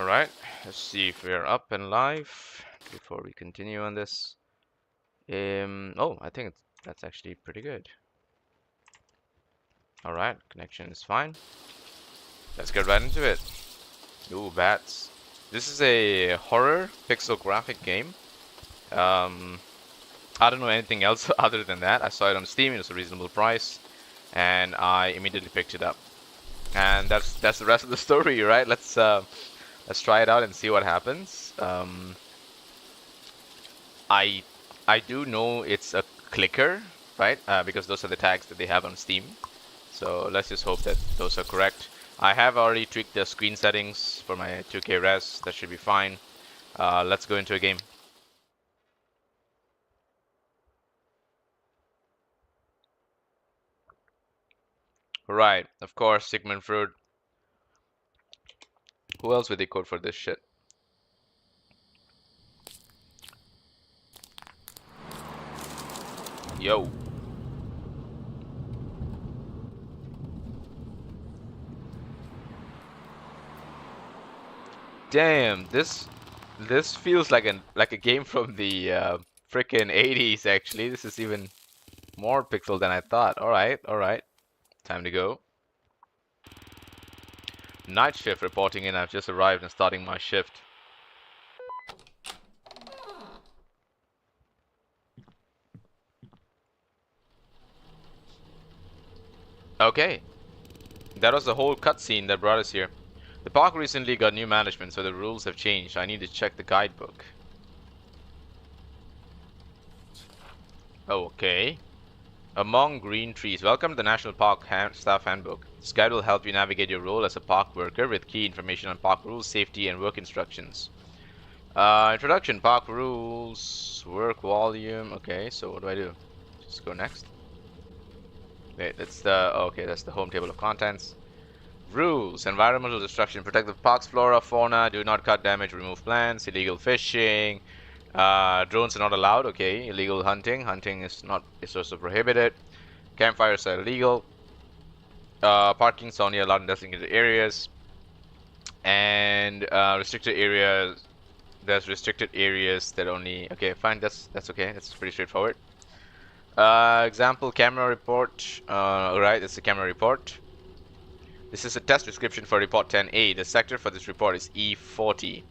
Alright, let's see if we're up and live before we continue on this. Oh, I think that's actually pretty good. Alright, connection is fine. Let's get right into it. Ooh, bats. This is a horror pixel graphic game. I don't know anything else other than that. I saw it on Steam, it was a reasonable price, and I immediately picked it up. And that's the rest of the story, right? Let's try it out and see what happens. I do know it's a clicker, right? Because those are the tags that they have on Steam. So let's just hope that those are correct. I have already tweaked the screen settings for my 2K res. That should be fine. Let's go into a game. Right, of course, Sigmund Freud. Who else would they quote for this shit? Yo. Damn, this feels like a game from the frickin' 80s actually. This is even more pixel than I thought. All right. Time to go. Night shift reporting in. I've just arrived and starting my shift. Okay. That was the whole cutscene that brought us here. The park recently got new management, so the rules have changed. I need to check the guidebook. Okay. Among green trees. Welcome to the National Park Staff Handbook. This guide will help you navigate your role as a park worker with key information on park rules, safety, and work instructions. Introduction, park rules, work volume. Okay, so what do I do? Just go next. Wait, that's the home table of contents. Rules, environmental destruction, protect the park's flora, fauna, do not cut, damage, remove plants, illegal fishing, drones are not allowed, okay, illegal hunting, is also prohibited, campfires are illegal, parking is only allowed in designated areas, and restricted areas, there's restricted areas that only, okay, fine, that's okay, that's pretty straightforward. Example, camera report, alright, that's the camera report. This is a test description for report 10A. The sector for this report is E40.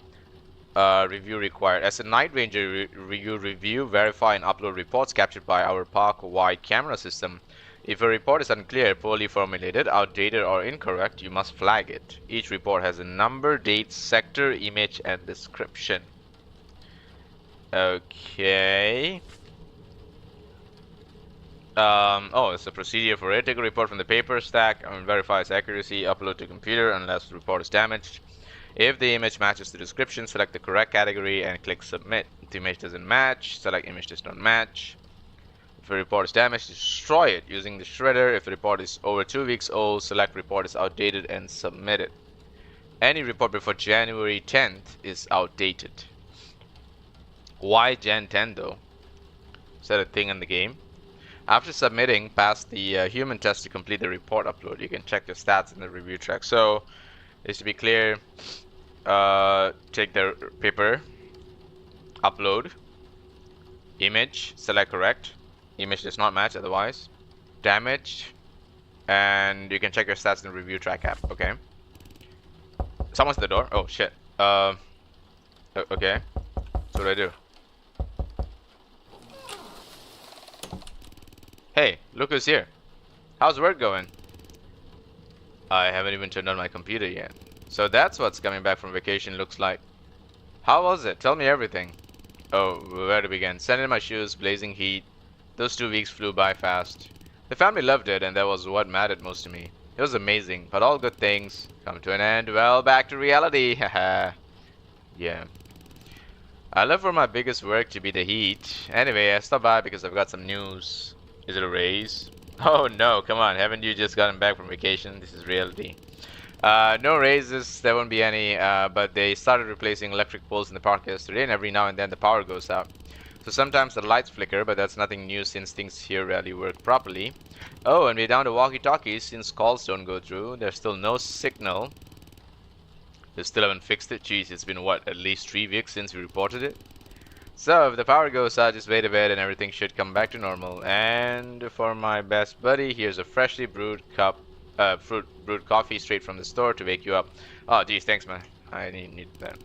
Review required. As a night ranger, you review, verify, and upload reports captured by our park-wide camera system. If a report is unclear, poorly formulated, outdated, or incorrect, you must flag it. Each report has a number, date, sector, image, and description. Okay. It's a procedure for it. Take a report from the paper stack and verify its accuracy. Upload to computer unless the report is damaged. If the image matches the description, select the correct category and click submit. If the image doesn't match, select image does not match. If a report is damaged, destroy it using the shredder. If the report is over 2 weeks old, select report is outdated and submit it. Any report before January 10th is outdated. Why Jan 10 though? Is that a thing in the game? After submitting, pass the human test to complete the report upload. You can check your stats in the review track. So, just to be clear, take the paper, upload, image, select correct. Image does not match otherwise. Damage, and you can check your stats in the review track app. Okay. Someone's at the door. Oh shit. Okay. So what do I do? Hey, look who's here. How's work going? I haven't even turned on my computer yet. So that's what's coming back from vacation looks like. How was it? Tell me everything. Oh, where to begin? Sand in my shoes, blazing heat. Those 2 weeks flew by fast. The family loved it, and that was what mattered most to me. It was amazing, but all good things come to an end. Well, back to reality. Haha. Yeah. I love for my biggest work to be the heat. Anyway, I stopped by because I've got some news. Is it a raise? Oh no, come on, haven't you just gotten back from vacation? This is reality. No raises, there won't be any, but they started replacing electric poles in the park yesterday, and every now and then the power goes out. So sometimes the lights flicker, but that's nothing new since things here rarely work properly. Oh, and we're down to walkie-talkies since calls don't go through. There's still no signal. They still haven't fixed it. Jeez, it's been what, at least 3 weeks since we reported it? So if the power goes out, just wait a bit and everything should come back to normal. And for my best buddy, here's a freshly brewed brewed coffee straight from the store to wake you up. Oh geez, thanks man. I need that.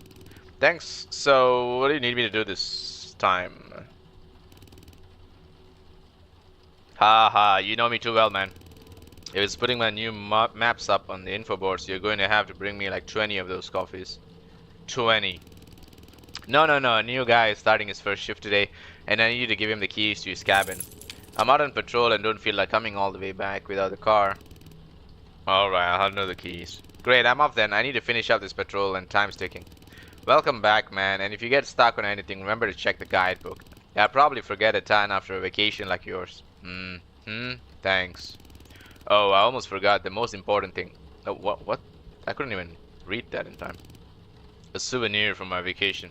Thanks. So what do you need me to do this time? Haha, you know me too well, man. If it's putting my new maps up on the info boards, you're going to have to bring me like 20 of those coffees. 20. No, a new guy is starting his first shift today, and I need you to give him the keys to his cabin. I'm out on patrol and don't feel like coming all the way back without the car. Alright, I'll know the keys. Great, I'm off then. I need to finish up this patrol and time's ticking. Welcome back, man, and if you get stuck on anything, remember to check the guidebook. I'll probably forget a ton after a vacation like yours. Thanks. Oh, I almost forgot the most important thing. Oh, what? I couldn't even read that in time. A souvenir from my vacation.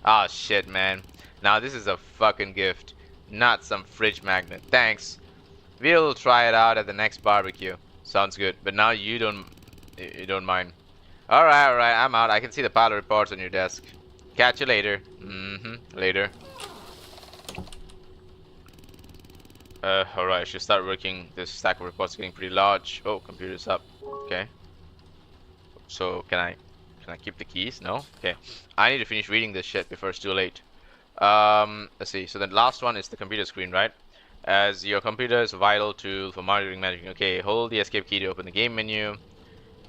Ah, shit, man. Now this is a fucking gift, not some fridge magnet. Thanks. We'll try it out at the next barbecue. Sounds good. But now you don't mind. Alright, I'm out. I can see the pile of reports on your desk. Catch you later. Later. Alright, I should start working. This stack of reports is getting pretty large. Oh, computer's up. Okay. So, can I keep the keys? No? Okay. I need to finish reading this shit before it's too late. Let's see. So the last one is the computer screen, right? As your computer is a vital tool for monitoring managing. Okay, hold the escape key to open the game menu.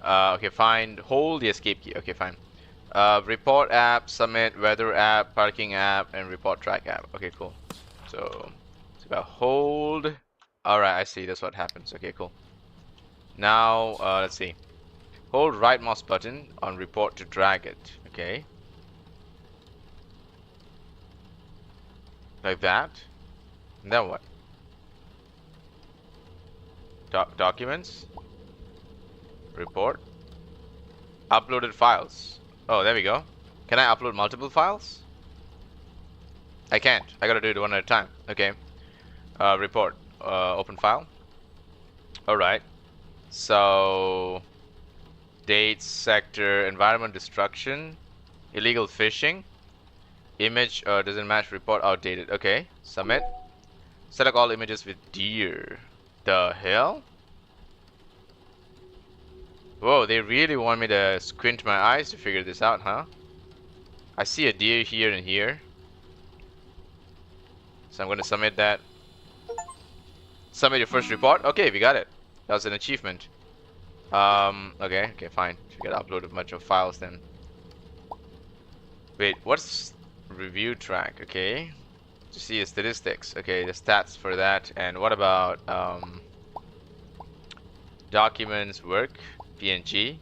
Okay, fine. Hold the escape key. Okay, fine. Report app, submit, weather app, parking app, and report track app. Okay, cool. So hold. Alright, I see. That's what happens. Okay, cool. Now, let's see. Hold right mouse button on report to drag it. Okay. Like that. And then what? Documents. Report. Uploaded files. Oh, there we go. Can I upload multiple files? I can't. I gotta do it one at a time. Okay. Report. Open file. Alright. So date, sector, environment destruction, illegal fishing, image doesn't match, report outdated. Okay, submit. Select all images with deer. The hell? Whoa, they really want me to squint my eyes to figure this out, huh? I see a deer here and here. So I'm going to submit that. Submit your first report. Okay, we got it. That was an achievement. Okay, fine. We gotta upload a bunch of files then. Wait, what's review track? Okay. To see the statistics. Okay, the stats for that. And what about documents, work, PNG?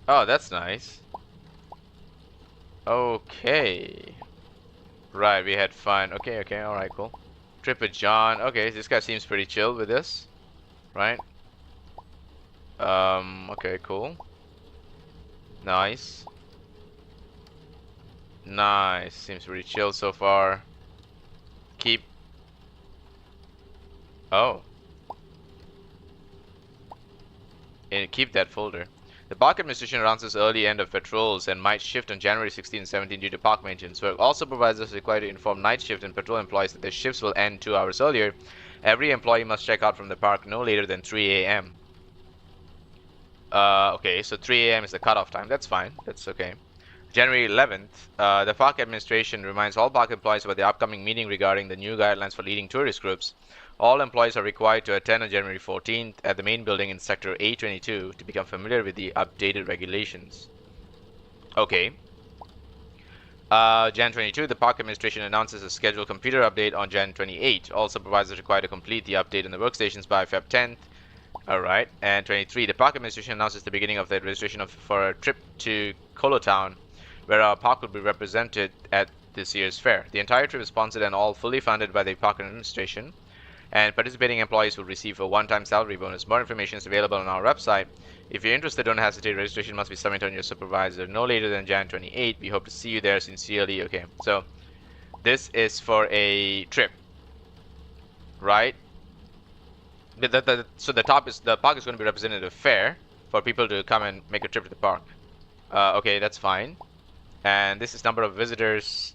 Oh, that's nice. Okay. Right, we had fun. Okay, alright, cool. Trip with John. Okay, this guy seems pretty chill with this. Right? Okay, cool. Nice. Seems pretty chill so far. Keep. Oh. And keep that folder. The park administration announces early end of patrols and might shift on January 16 and 17 due to park maintenance work. All supervisors are required to inform night shift and patrol employees that their shifts will end 2 hours earlier. Every employee must check out from the park no later than 3 a.m. Okay, so 3 a.m. is the cutoff time. That's fine. That's okay. January 11th, the park administration reminds all park employees about the upcoming meeting regarding the new guidelines for leading tourist groups. All employees are required to attend on January 14th at the main building in Sector A22 to become familiar with the updated regulations. Okay. Jan 22, the park administration announces a scheduled computer update on Jan 28. All supervisors are required to complete the update on the workstations by Feb 10th. Alright, and 23, the park administration announces the beginning of the registration for a trip to Colotown, where our park will be represented at this year's fair. The entire trip is sponsored and all fully funded by the park administration, and participating employees will receive a one-time salary bonus. More information is available on our website. If you're interested, don't hesitate. Registration must be submitted on your supervisor no later than Jan 28. We hope to see you there. Sincerely. Okay, so this is for a trip, right? So the park is going to be represented at a fair for people to come and make a trip to the park. Okay, that's fine. And this is number of visitors,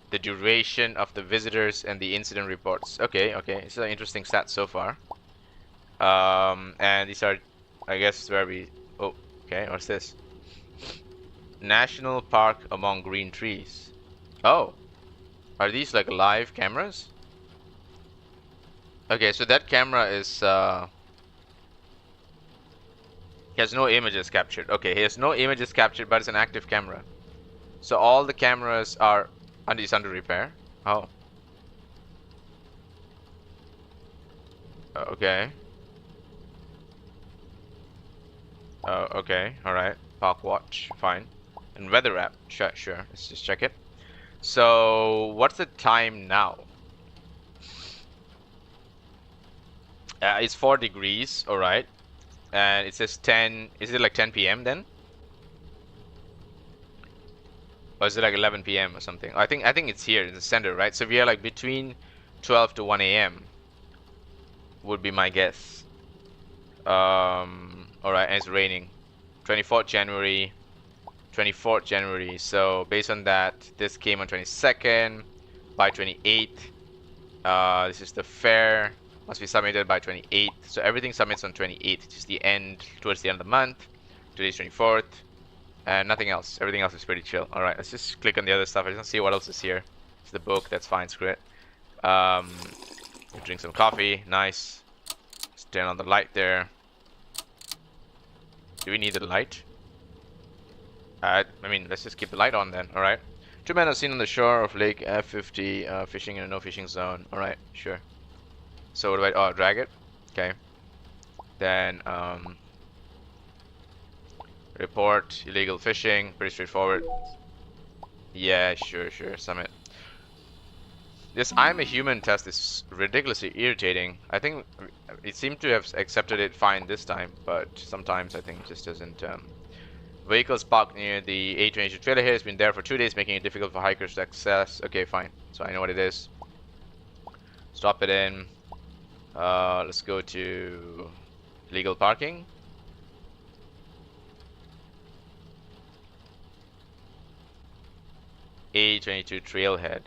the duration of the visitors, and the incident reports. Okay, okay. It's an interesting stat so far. And these are, I guess, where we... Oh, okay. What's this? National Park among green trees. Oh. Are these like live cameras? Okay, so that camera is... He has no images captured. Okay, he has no images captured, but it's an active camera. So all the cameras are under repair. Oh. Okay. Okay. All right. Park watch. Fine. And weather app. Sure. Sure. Let's just check it. So what's the time now? It's 4 degrees. All right. And it says 10. Is it like 10 p.m. then? Or is it like 11 p.m. or something? I think it's here in the center, right? So we are like between 12 to 1 a.m. would be my guess. All right, and it's raining. 24th January. 24th January. So based on that, this came on 22nd. By 28th. This is the fair. Must be submitted by 28th. So everything submits on 28th, which is the end, towards the end of the month. Today's 24th. And nothing else. Everything else is pretty chill. Alright, let's just click on the other stuff. I just want to see what else is here. It's the book. That's fine. Screw it. Drink some coffee. Nice. Let's turn on the light there. Do we need the light? I mean, let's just keep the light on then. Alright. 2 men are seen on the shore of Lake F50 fishing in a no fishing zone. Alright, sure. So what do I... Oh, drag it? Okay. Then, report illegal fishing. Pretty straightforward. Yeah, sure, sure. Summit. This I'm a human test is ridiculously irritating. I think it seemed to have accepted it fine this time, but sometimes I think it just doesn't. Vehicles parked near the A22 trailer here has been there for 2 days, making it difficult for hikers to access. Okay, fine. So I know what it is. Stop it in. Let's go to legal parking. A22 trailhead.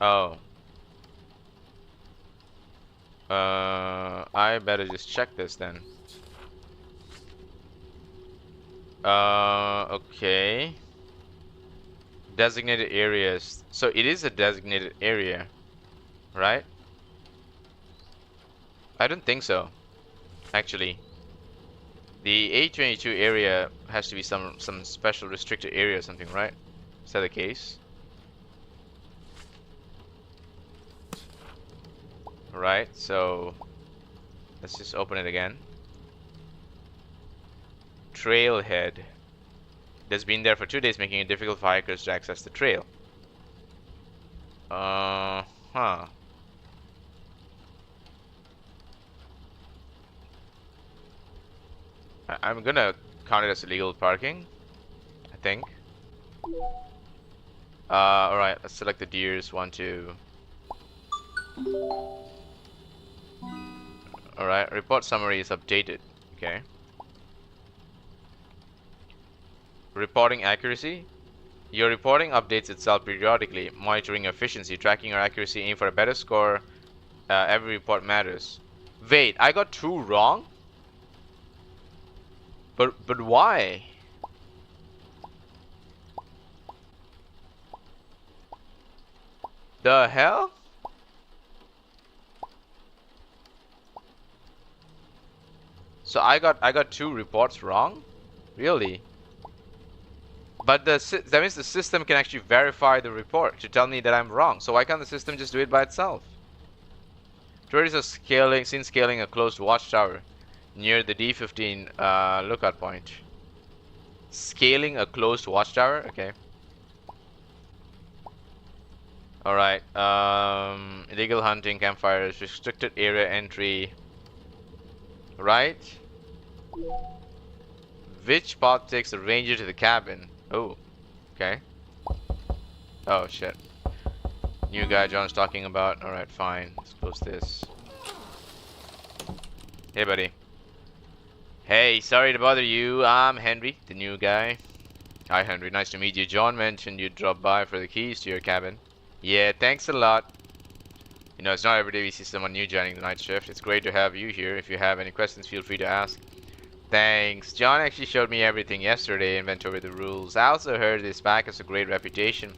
Oh. I better just check this then. Okay. Designated areas. So it is a designated area, right? I don't think so, actually. The A22 area has to be some special restricted area or something, right? Is that the case? Right, so let's just open it again. Trailhead. It has been there for 2 days, making it difficult for hikers to access the trail. Huh. I'm gonna count it as illegal parking, I think. Alright, let's select the deers. 1, 2. Alright, report summary is updated. Okay. Reporting accuracy. Your reporting updates itself periodically, monitoring efficiency, tracking your accuracy, aim for a better score. Every report matters. Wait, I got 2 wrong? But why? The hell? So I got 2 reports wrong? Really? But that means the system can actually verify the report to tell me that I'm wrong. So why can't the system just do it by itself? Tourists are seen scaling a closed watchtower near the D15 lookout point. Scaling a closed watchtower? Okay. Alright. Illegal hunting, campfires, restricted area entry. Right? Which path takes the ranger to the cabin? Oh. Okay. Oh shit. New guy John's talking about. Alright, fine. Let's close this. Hey buddy. Hey, sorry to bother you. I'm Henry, the new guy. Hi, Henry. Nice to meet you. John mentioned you'd drop by for the keys to your cabin. Yeah, thanks a lot. You know, it's not every day we see someone new joining the night shift. It's great to have you here. If you have any questions, feel free to ask. Thanks. John actually showed me everything yesterday and went over the rules. I also heard this pack has a great reputation.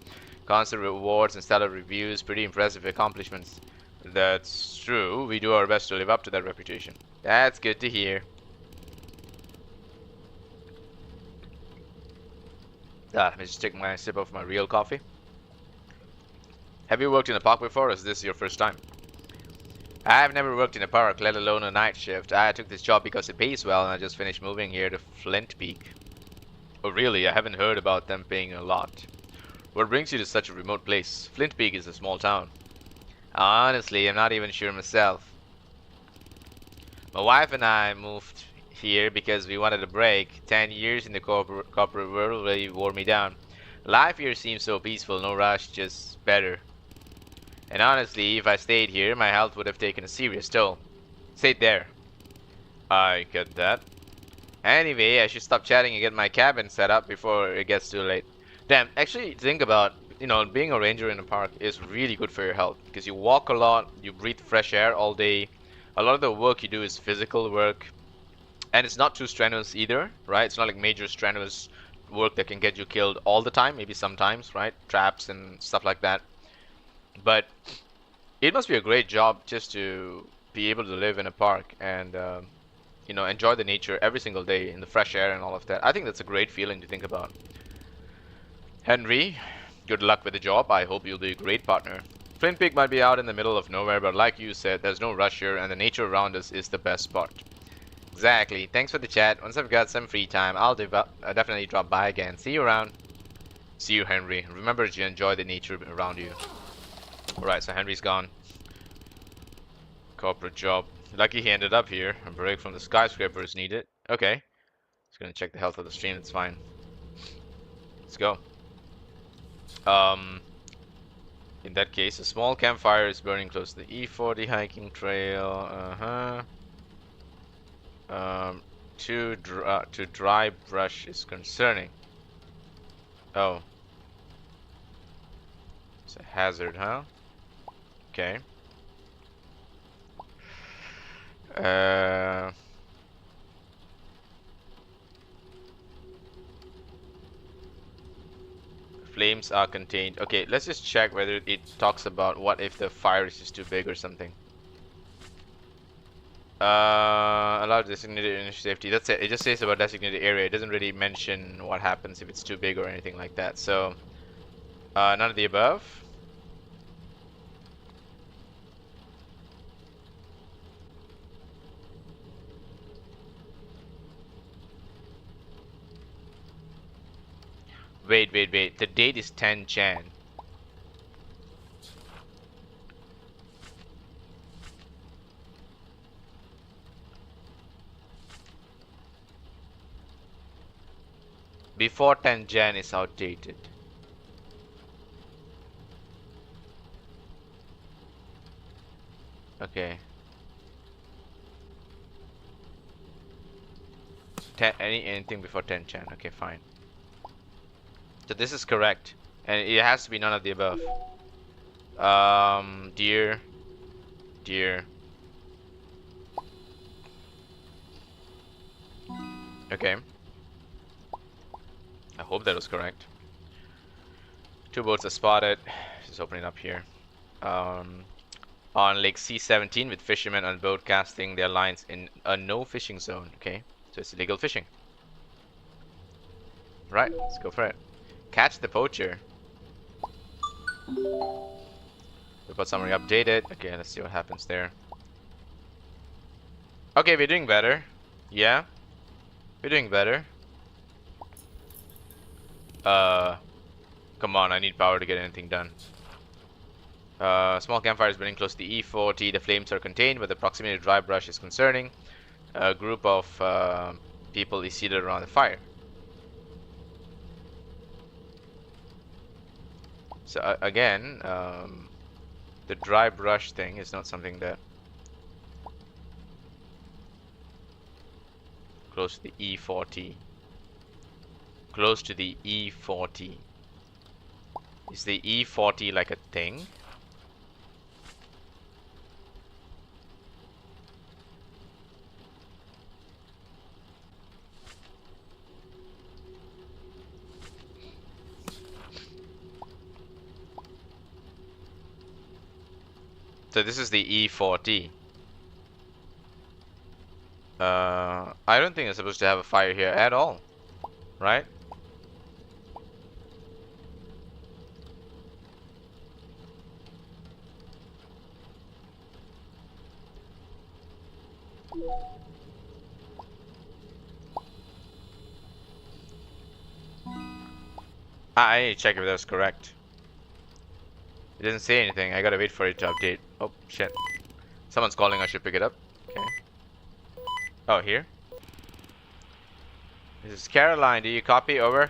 Constant rewards and stellar reviews. Pretty impressive accomplishments. That's true. We do our best to live up to that reputation. That's good to hear. Let me just take my sip of my real coffee. Have you worked in a park before, or is this your first time? I've never worked in a park, let alone a night shift. I took this job because it pays well, and I just finished moving here to Flint Peak. Oh really? I haven't heard about them paying a lot. What brings you to such a remote place? Flint Peak is a small town. Honestly, I'm not even sure myself. My wife and I moved here because we wanted a break. 10 years in the corporate world really wore me down. Life here seems so peaceful, no rush, just better. And honestly, if I stayed here, my health would have taken a serious toll. Stayed there. I get that. Anyway, I should stop chatting and get my cabin set up before it gets too late. Damn, actually think about, being a ranger in a park is really good for your health. Because you walk a lot, you breathe fresh air all day. A lot of the work you do is physical work. And it's not too strenuous either, right? It's not like major strenuous work that can get you killed all the time. Maybe sometimes, right? Traps and stuff like that. But it must be a great job just to be able to live in a park and enjoy the nature every single day in the fresh air and all of that. I think that's a great feeling to think about. Henry, good luck with the job. I hope you'll be a great partner. Flint Peak might be out in the middle of nowhere, but like you said, there's no rush here and the nature around us is the best part. Exactly. Thanks for the chat. Once I've got some free time, I'll definitely drop by again. See you around. See you, Henry. Remember to enjoy the nature around you. Alright, so Henry's gone. Corporate job. Lucky he ended up here. A break from the skyscraper is needed. Okay. Just gonna check the health of the stream. It's fine. Let's go. In that case, a small campfire is burning close to the E40 hiking trail. Too dry brush is concerning. Oh. It's a hazard, huh? Okay. Flames are contained. Okay, let's just check whether it talks about what if the fire is just too big or something. Allow designated initial safety. That's it. It just says about designated area. It doesn't really mention what happens if it's too big or anything like that. So, none of the above. Wait. The date is 10 Jan. Before 10 Jan is outdated. Okay. Anything before 10 Jan. Okay, fine. So this is correct. And it has to be none of the above. Deer. Okay. I hope that was correct. 2 boats are spotted. Just opening up here. On Lake C17 with fishermen on boat casting their lines in a no fishing zone. Okay, so it's illegal fishing. Right, let's go for it. Catch the poacher. Report summary updated. Okay, let's see what happens there. Okay, we're doing better. Yeah, we're doing better. Come on, I need power to get anything done. Small campfire is burning close to the E40. The flames are contained, but the proximity to dry brush is concerning. A group of people is seated around the fire. So again, the dry brush thing is not something that... close to the E40. Close to the E40. Is the E40 like a thing? So this is the E40. I don't think it's supposed to have a fire here at all, right? I need to check if that's correct. It doesn't say anything. I gotta wait for it to update. Oh, shit. Someone's calling. I should pick it up. Okay. Oh, here? This is Caroline. Do you copy? Over?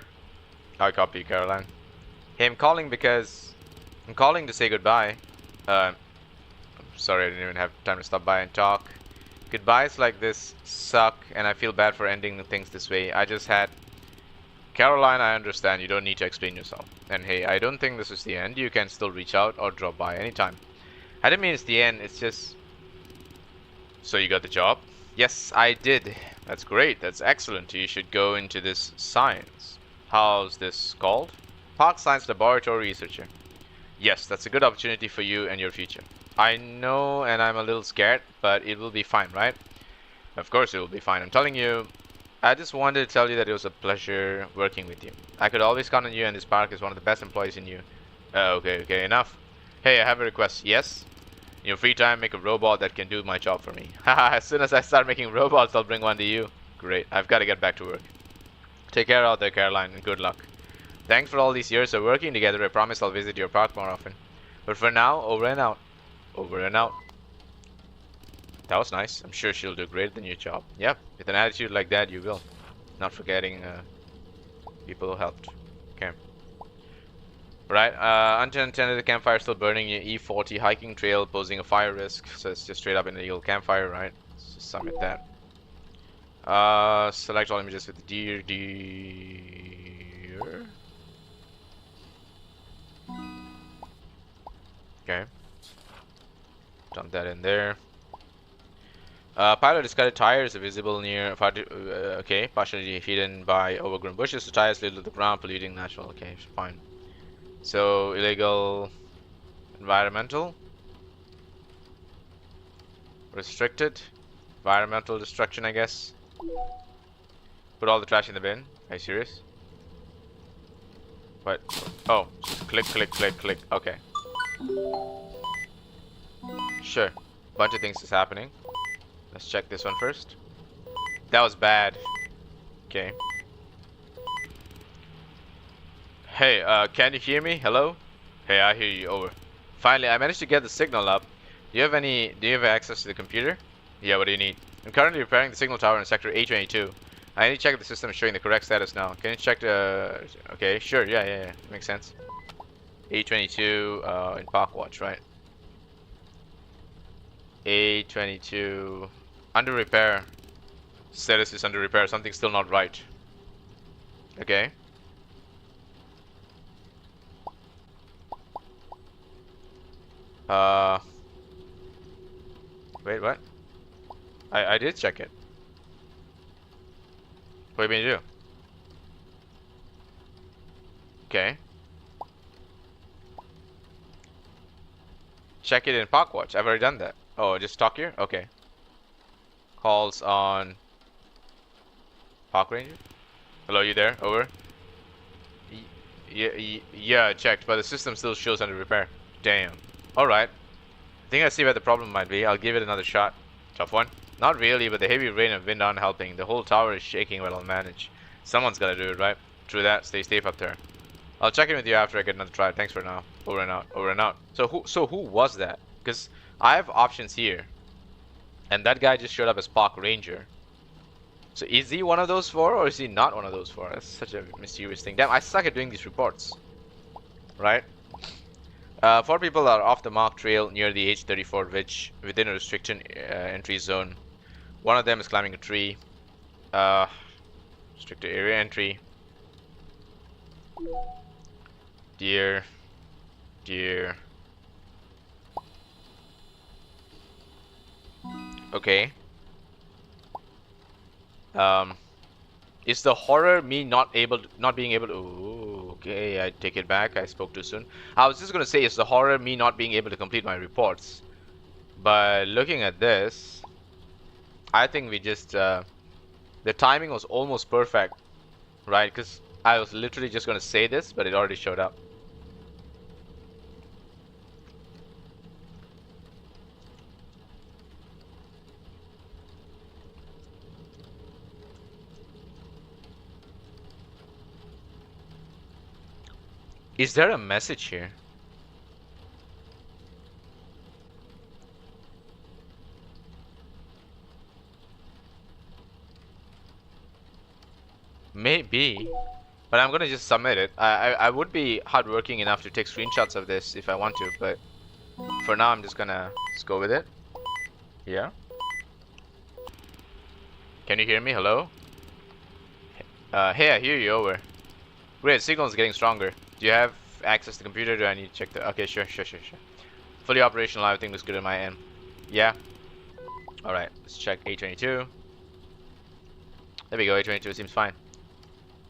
I copy, Caroline. Hey, I'm calling because... I'm calling to say goodbye. I'm sorry, I didn't even have time to stop by and talk. Goodbyes like this suck, and I feel bad for ending the things this way. I just had... Caroline, I understand. You don't need to explain yourself. And hey, I don't think this is the end. You can still reach out or drop by anytime. I didn't mean it's the end. It's just... So you got the job? Yes, I did. That's great. That's excellent. You should go into this science. How's this called? Park Science Laboratory Researcher. Yes, that's a good opportunity for you and your future. I know, and I'm a little scared, but it will be fine, right? Of course it will be fine. I'm telling you, I just wanted to tell you that it was a pleasure working with you. I could always count on you, and this park is one of the best employees in you. Okay, enough. Hey, I have a request. Yes? In your free time, make a robot that can do my job for me. Haha, as soon as I start making robots, I'll bring one to you. Great. I've got to get back to work. Take care out there, Caroline, and good luck. Thanks for all these years of working together. I promise I'll visit your park more often. But for now, over and out. Over and out. That was nice. I'm sure she'll do great at the new job. Yep, with an attitude like that, you will. Not forgetting people who helped. Okay. Right, untended the campfire still burning your E40 hiking trail, posing a fire risk. So it's just straight up an illegal campfire, right? Let's just submit that. Select all images with the deer. Okay. Dump that in there. Pilot discarded tires are visible near. Okay, partially hidden by overgrown bushes. The tires little to the ground, polluting natural. Okay, fine. So illegal, environmental, restricted, environmental destruction, I guess. Put all the trash in the bin. Are you serious? What? Oh, just click, click, click, click. Okay. Sure. Bunch of things is happening. Let's check this one first. That was bad. Okay. Hey, can you hear me? Hello? Hey, I hear you. Over. Finally, I managed to get the signal up. Do you have access to the computer? Yeah, what do you need? I'm currently repairing the signal tower in sector A22. I need to check if the system is showing the correct status now. Can you check the... Okay, sure, yeah. Makes sense. A22 in Park Watch, right? A22 under repair. Status is under repair. Something's still not right. Okay. Wait, what? I did check it. What do you mean to do? Okay. Check it in Park Watch. I've already done that. Oh, just talk here? Okay. Calls on Park Ranger? Hello, you there? Over. Yeah, I checked, but the system still shows under repair. Damn. Alright. I think I see where the problem might be. I'll give it another shot. Tough one. Not really, but the heavy rain and wind aren't helping. The whole tower is shaking, but I'll manage. Someone's gotta do it, right? True that. Stay safe up there. I'll check in with you after I get another try. Thanks for now. Over and out. Over and out. So who was that? Because I have options here. And that guy just showed up as Park Ranger. So is he one of those four, or is he not one of those four? That's such a mysterious thing. Damn, I suck at doing these reports. Right? 4 people are off the marked trail near the H34 ridge within a restricted entry zone. One of them is climbing a tree. Restrict to area entry. Dear. Okay. Is the horror me not being able to? Ooh, okay, I take it back. I spoke too soon. I was just gonna say, is the horror me not being able to complete my reports? But looking at this, I think we just the timing was almost perfect, right? Because I was literally just gonna say this, but it already showed up. Is there a message here? Maybe, but I'm gonna just submit it. I would be hardworking enough to take screenshots of this if I want to, but for now I'm just gonna go with it. Yeah. Can you hear me? Hello? Hey, I hear you. Over. Great, signal is getting stronger. Do you have access to the computer? Do I need to check the... Okay, sure. Fully operational, everything looks good on my end. Yeah. Alright, let's check A22. There we go, A22 seems fine.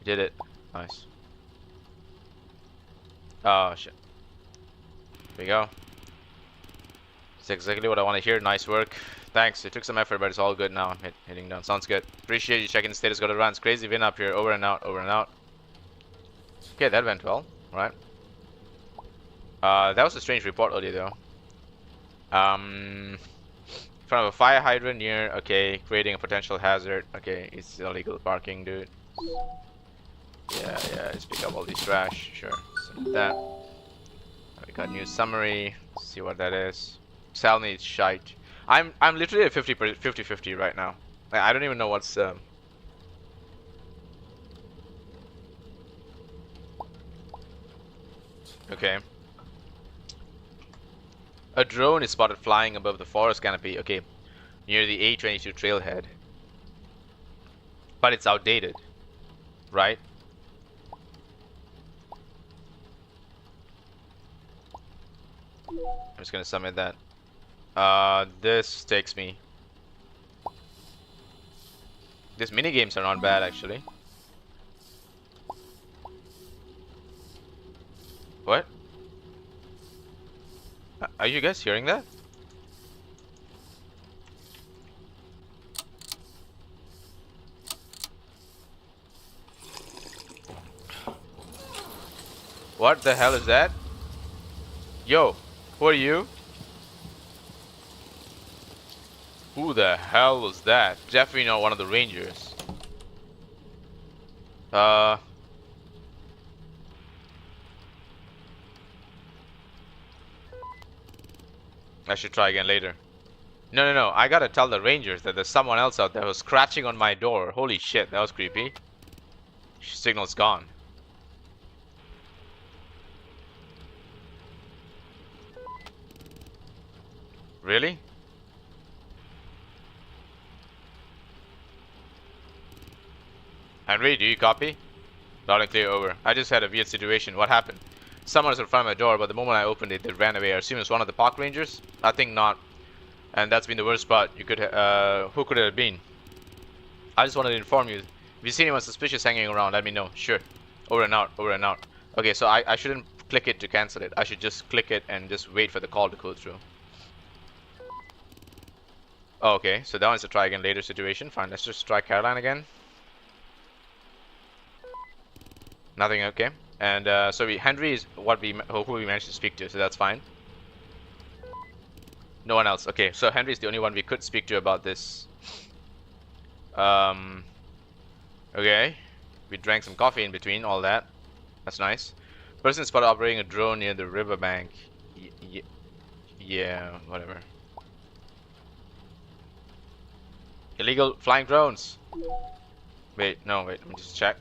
We did it. Nice. Oh, shit. There we go. That's exactly what I want to hear. Nice work. Thanks. It took some effort, but it's all good now. Hitting down. Sounds good. Appreciate you checking the status. Got to run. It's crazy win up here. Over and out. Okay, that went well. Right. That was a strange report earlier, though. In front of a fire hydrant near. Okay, creating a potential hazard. Okay, it's illegal parking, dude. Yeah, just pick up all these trash. Sure. Submit that. We got new summary. Let's see what that is. Sal needs shite. I'm literally at 50-50 right now. I don't even know what's Okay. A drone is spotted flying above the forest canopy. Okay. Near the A22 trailhead. But it's outdated. Right? I'm just gonna submit that. This takes me. These mini games are not bad actually. What? Are you guys hearing that? What the hell is that? Yo, who are you? Who the hell was that? Definitely not one of the Rangers. I should try again later. No. I gotta tell the Rangers that there's someone else out there who's scratching on my door. Holy shit, that was creepy. Signal's gone. Really? Henry, do you copy? Loud and clear, over. I just had a weird situation. What happened? Someone was in front of my door, but the moment I opened it, they ran away. I assume it's one of the park rangers? I think not. And that's been the worst part. You could, who could it have been? I just wanted to inform you. If you see anyone suspicious hanging around, let me know. Sure. Over and out. Okay, so I shouldn't click it to cancel it. I should just click it and just wait for the call to go through. Oh, okay, so that one's a try again later situation. Fine, let's just try Caroline again. Nothing, okay. And so Henry is who we managed to speak to, so that's fine. No one else. Okay, so Henry's the only one we could speak to about this. Okay. We drank some coffee in between, all that. That's nice. Person spotted operating a drone near the riverbank. Yeah, whatever. Illegal flying drones. Wait, let me just check.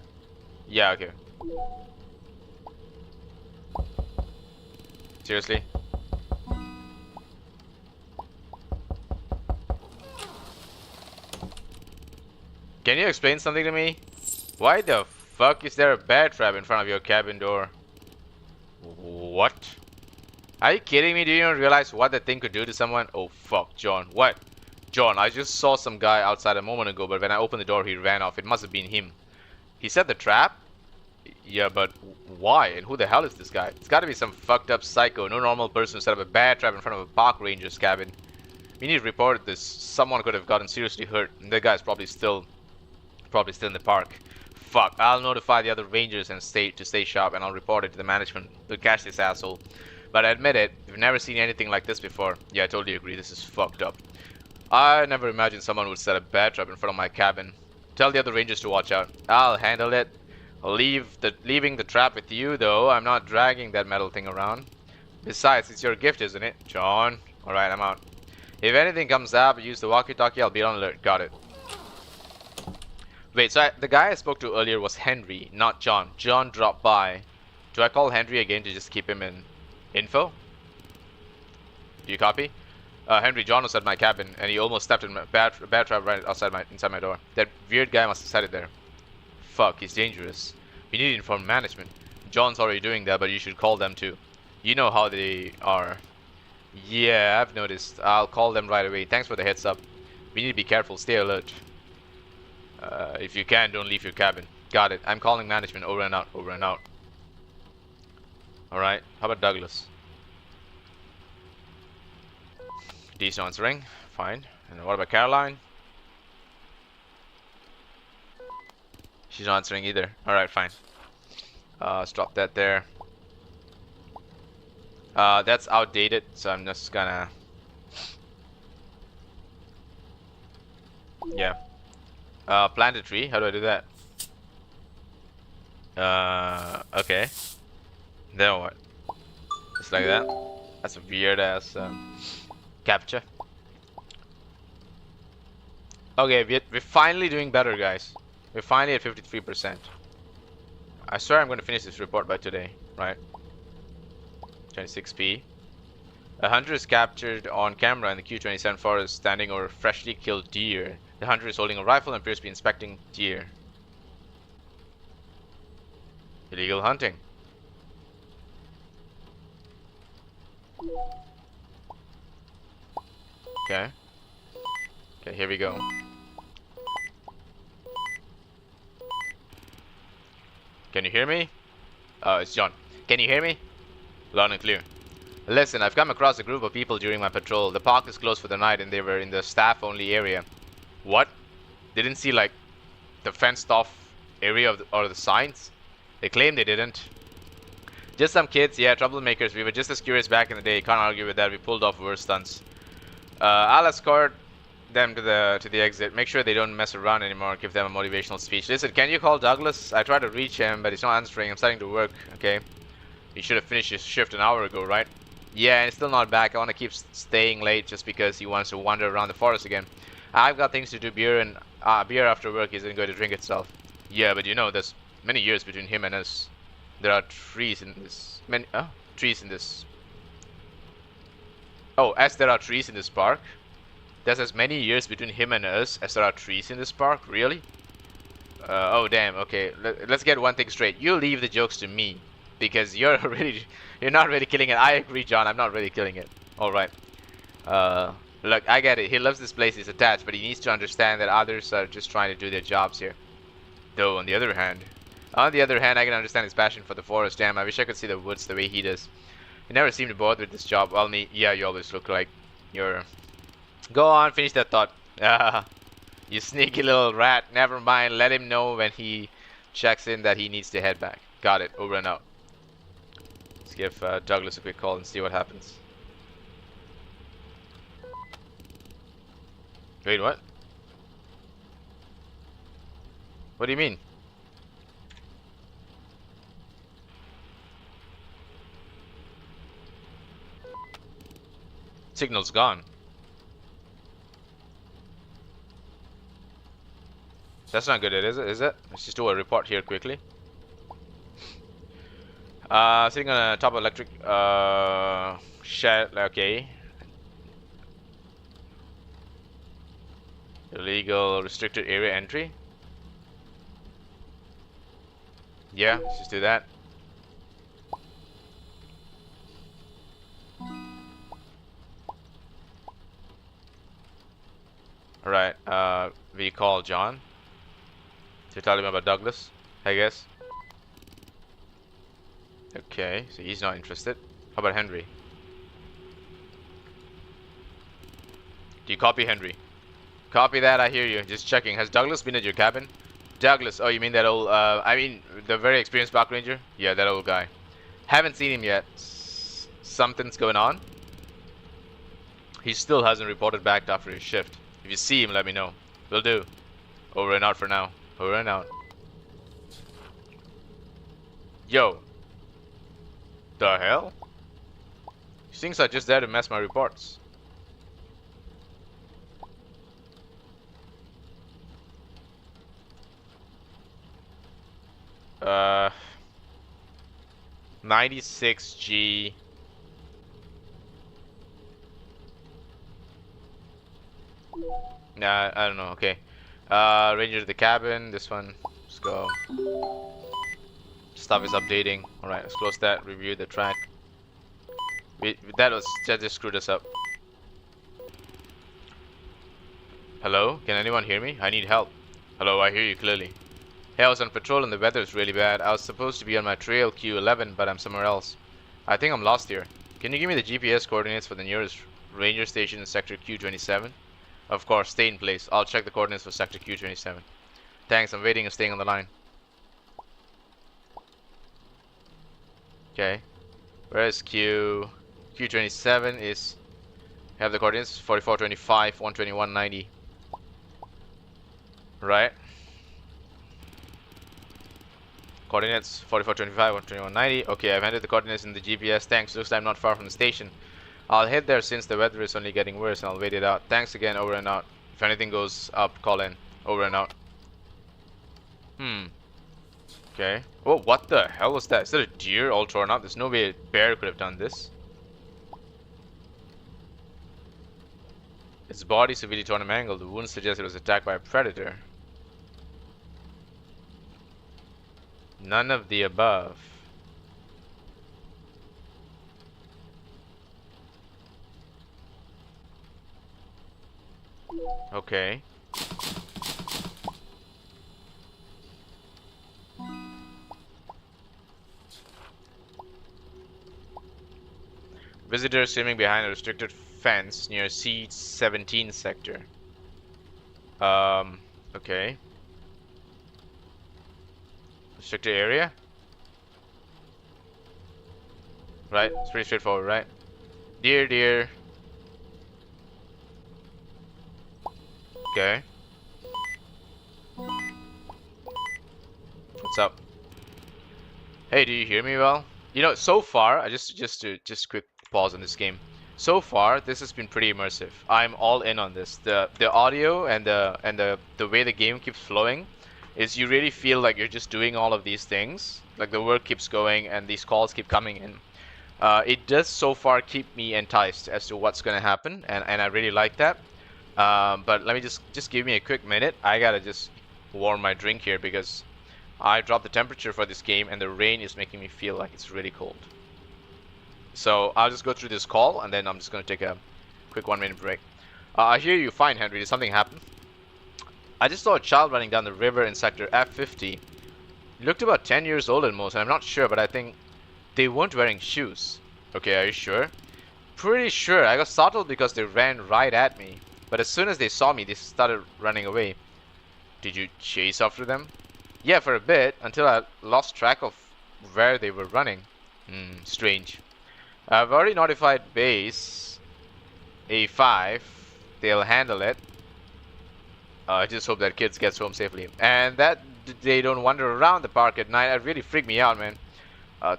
Yeah, okay. Seriously? Can you explain something to me? Why the fuck is there a bear trap in front of your cabin door? What? Are you kidding me? Do you even realize what that thing could do to someone? Oh fuck, John. What? John, I just saw some guy outside a moment ago, but when I opened the door, he ran off. It must have been him. He set the trap? Yeah, but why? And who the hell is this guy? It's gotta be some fucked up psycho. No normal person set up a bear trap in front of a park ranger's cabin. We need to report this. Someone could have gotten seriously hurt. And the guy's probably still in the park. Fuck. I'll notify the other rangers and stay sharp, and I'll report it to the management. They'll catch this asshole. But I admit it, we've never seen anything like this before. Yeah, I totally agree. This is fucked up. I never imagined someone would set a bear trap in front of my cabin. Tell the other rangers to watch out. I'll handle it. Leaving the trap with you, though. I'm not dragging that metal thing around. Besides, it's your gift, isn't it, John? Alright, I'm out. If anything comes up, use the walkie-talkie. I'll be on alert. Got it. Wait, so the guy I spoke to earlier was Henry, not John. John dropped by. Do I call Henry again to just keep him in info? Do you copy? Henry, John was at my cabin, and he almost stepped in a bear trap right inside my door. That weird guy must have set it there. Fuck, he's dangerous. We need to inform management. John's already doing that, but you should call them too. You know how they are. Yeah, I've noticed. I'll call them right away. Thanks for the heads up. We need to be careful. Stay alert. If you can, don't leave your cabin. Got it. I'm calling management. Over and out. Over and out. Alright. How about Douglas? Dee's not answering. Fine. And what about Caroline? She's not answering either. Alright, fine. Let's drop that there. That's outdated, so I'm just gonna... Yeah. Plant a tree. How do I do that? Okay. Then what? Just like that? That's a weird ass capture. Okay, we're finally doing better, guys. We're finally at 53%. I swear I'm going to finish this report by today, right? 26p. A hunter is captured on camera in the Q27 forest standing over freshly killed deer. The hunter is holding a rifle and appears to be inspecting deer. Illegal hunting. Okay. Okay, here we go. Can you hear me? It's John. Can you hear me? Loud and clear. Listen, I've come across a group of people during my patrol. The park is closed for the night and they were in the staff-only area. What? They didn't see, like, the fenced-off area or the signs? They claim they didn't. Just some kids, yeah, troublemakers. We were just as curious back in the day. Can't argue with that. We pulled off worse stunts. I'll escort them to the exit. Make sure they don't mess around anymore. Give them a motivational speech. Listen, can you call Douglas? I tried to reach him, but he's not answering. I'm starting to work. Okay. He should have finished his shift an hour ago, right? Yeah, and it's still not back. I want to keep staying late just because he wants to wander around the forest again. I've got things to do. Beer after work isn't going to drink itself. Yeah, but you know, there's many years between him and us. There are trees in this. Trees in this. Oh, as there are trees in this park. There's as many years between him and us as there are trees in this park. Really? Oh damn. Okay, let's get one thing straight. You leave the jokes to me because you're not really killing it. I agree, John. I'm not really killing it. All right. Look, I get it. He loves this place. He's attached, but he needs to understand that others are just trying to do their jobs here. Though, on the other hand, I can understand his passion for the forest. Damn, I wish I could see the woods the way he does. He never seemed to bother with this job. Well, me, yeah, you always look like you're... Go on, finish that thought. You sneaky little rat. Never mind. Let him know when he checks in that he needs to head back. Got it. Over and out. Let's give Douglas a quick call and see what happens. Wait, what? What do you mean? Signal's gone. That's not good, is it? Let's just do a report here quickly. Sitting on a top of electric shed. Okay. Illegal restricted area entry. Yeah, let's just do that. Alright, we call John to tell him about Douglas, I guess. Okay, so he's not interested. How about Henry? Do you copy Henry? Copy that, I hear you. Just checking. Has Douglas been at your cabin? Douglas, oh, you mean that old, I mean, the very experienced park ranger? Yeah, that old guy. Haven't seen him yet. Something's going on? He still hasn't reported back after his shift. If you see him, let me know. Will do. Over and out for now. Over and out. Yo. The hell? These things are just there to mess my reports. Uh... 96G... Nah, I don't know, okay. Ranger to the cabin, this one. Let's go. Stuff is updating. Alright, let's close that, review the track. That just screwed us up. Hello? Can anyone hear me? I need help. Hello, I hear you clearly. Hey, I was on patrol and the weather is really bad. I was supposed to be on my trail Q11, but I'm somewhere else. I think I'm lost here. Can you give me the GPS coordinates for the nearest ranger station in sector Q27? Of course, stay in place. I'll check the coordinates for sector Q27. Thanks, I'm waiting and staying on the line. Okay. Where is Q27 is... Have the coordinates 4425, 121, 90. Right. Coordinates 4425, 121, 90. Okay, I've entered the coordinates in the GPS. Thanks. Looks like I'm not far from the station. I'll head there since the weather is only getting worse and I'll wait it out. Thanks again. Over and out. If anything goes up, call in. Over and out. Okay. Oh, what the hell was that? Is that a deer all torn up? There's no way a bear could have done this. Its body severely torn and mangled. The wounds suggest it was attacked by a predator. None of the above. Okay. Visitors swimming behind a restricted fence near C-17 sector. Okay. Restricted area? Right, it's pretty straightforward, right? Deer. Okay. What's up? Hey, do you hear me well? You know, so far, just quick pause on this game. So far, this has been pretty immersive. I'm all in on this. The audio and the way the game keeps flowing is you really feel like you're just doing all of these things. Like the work keeps going and these calls keep coming in. It does so far keep me enticed as to what's gonna happen, and I really like that. But let me just give me a quick minute. I gotta just warm my drink here because I dropped the temperature for this game and the rain is making me feel like it's really cold. So I'll just go through this call and then I'm just gonna take a quick 1-minute break. I hear you fine, Henry. Did something happen? I just saw a child running down the river in sector F50. He looked about 10 years old at most, and I'm not sure, but I think they weren't wearing shoes. Okay, are you sure? Pretty sure. I got startled because they ran right at me. But as soon as they saw me, they started running away. Did you chase after them? Yeah, for a bit, until I lost track of where they were running. Strange. I've already notified base A5. They'll handle it. I just hope that kids gets home safely. And that they don't wander around the park at night. That really freaked me out, man.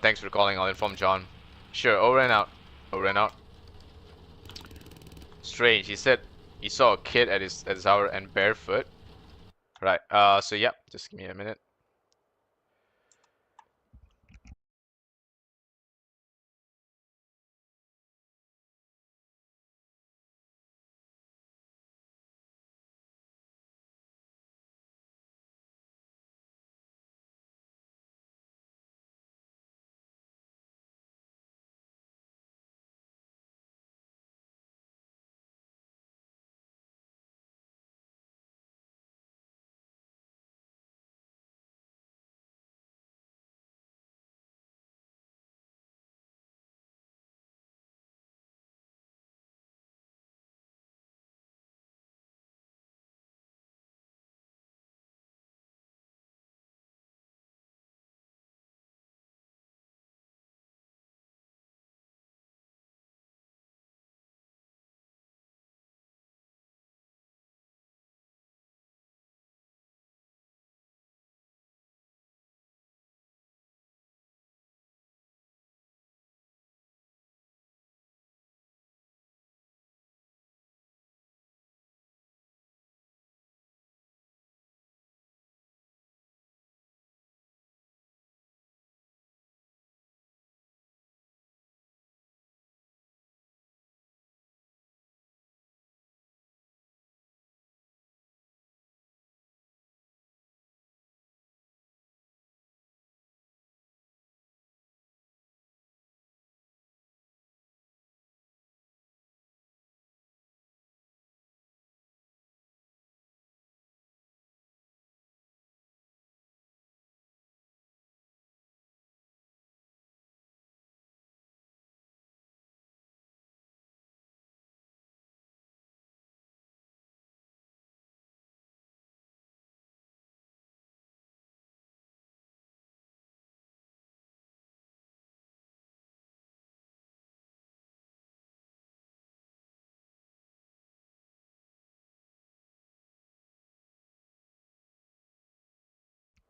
Thanks for calling. I'll inform John. Sure, over and out. Over and out. Strange. He said he saw a kid at his hour and barefoot. Right. So yeah, just give me a minute.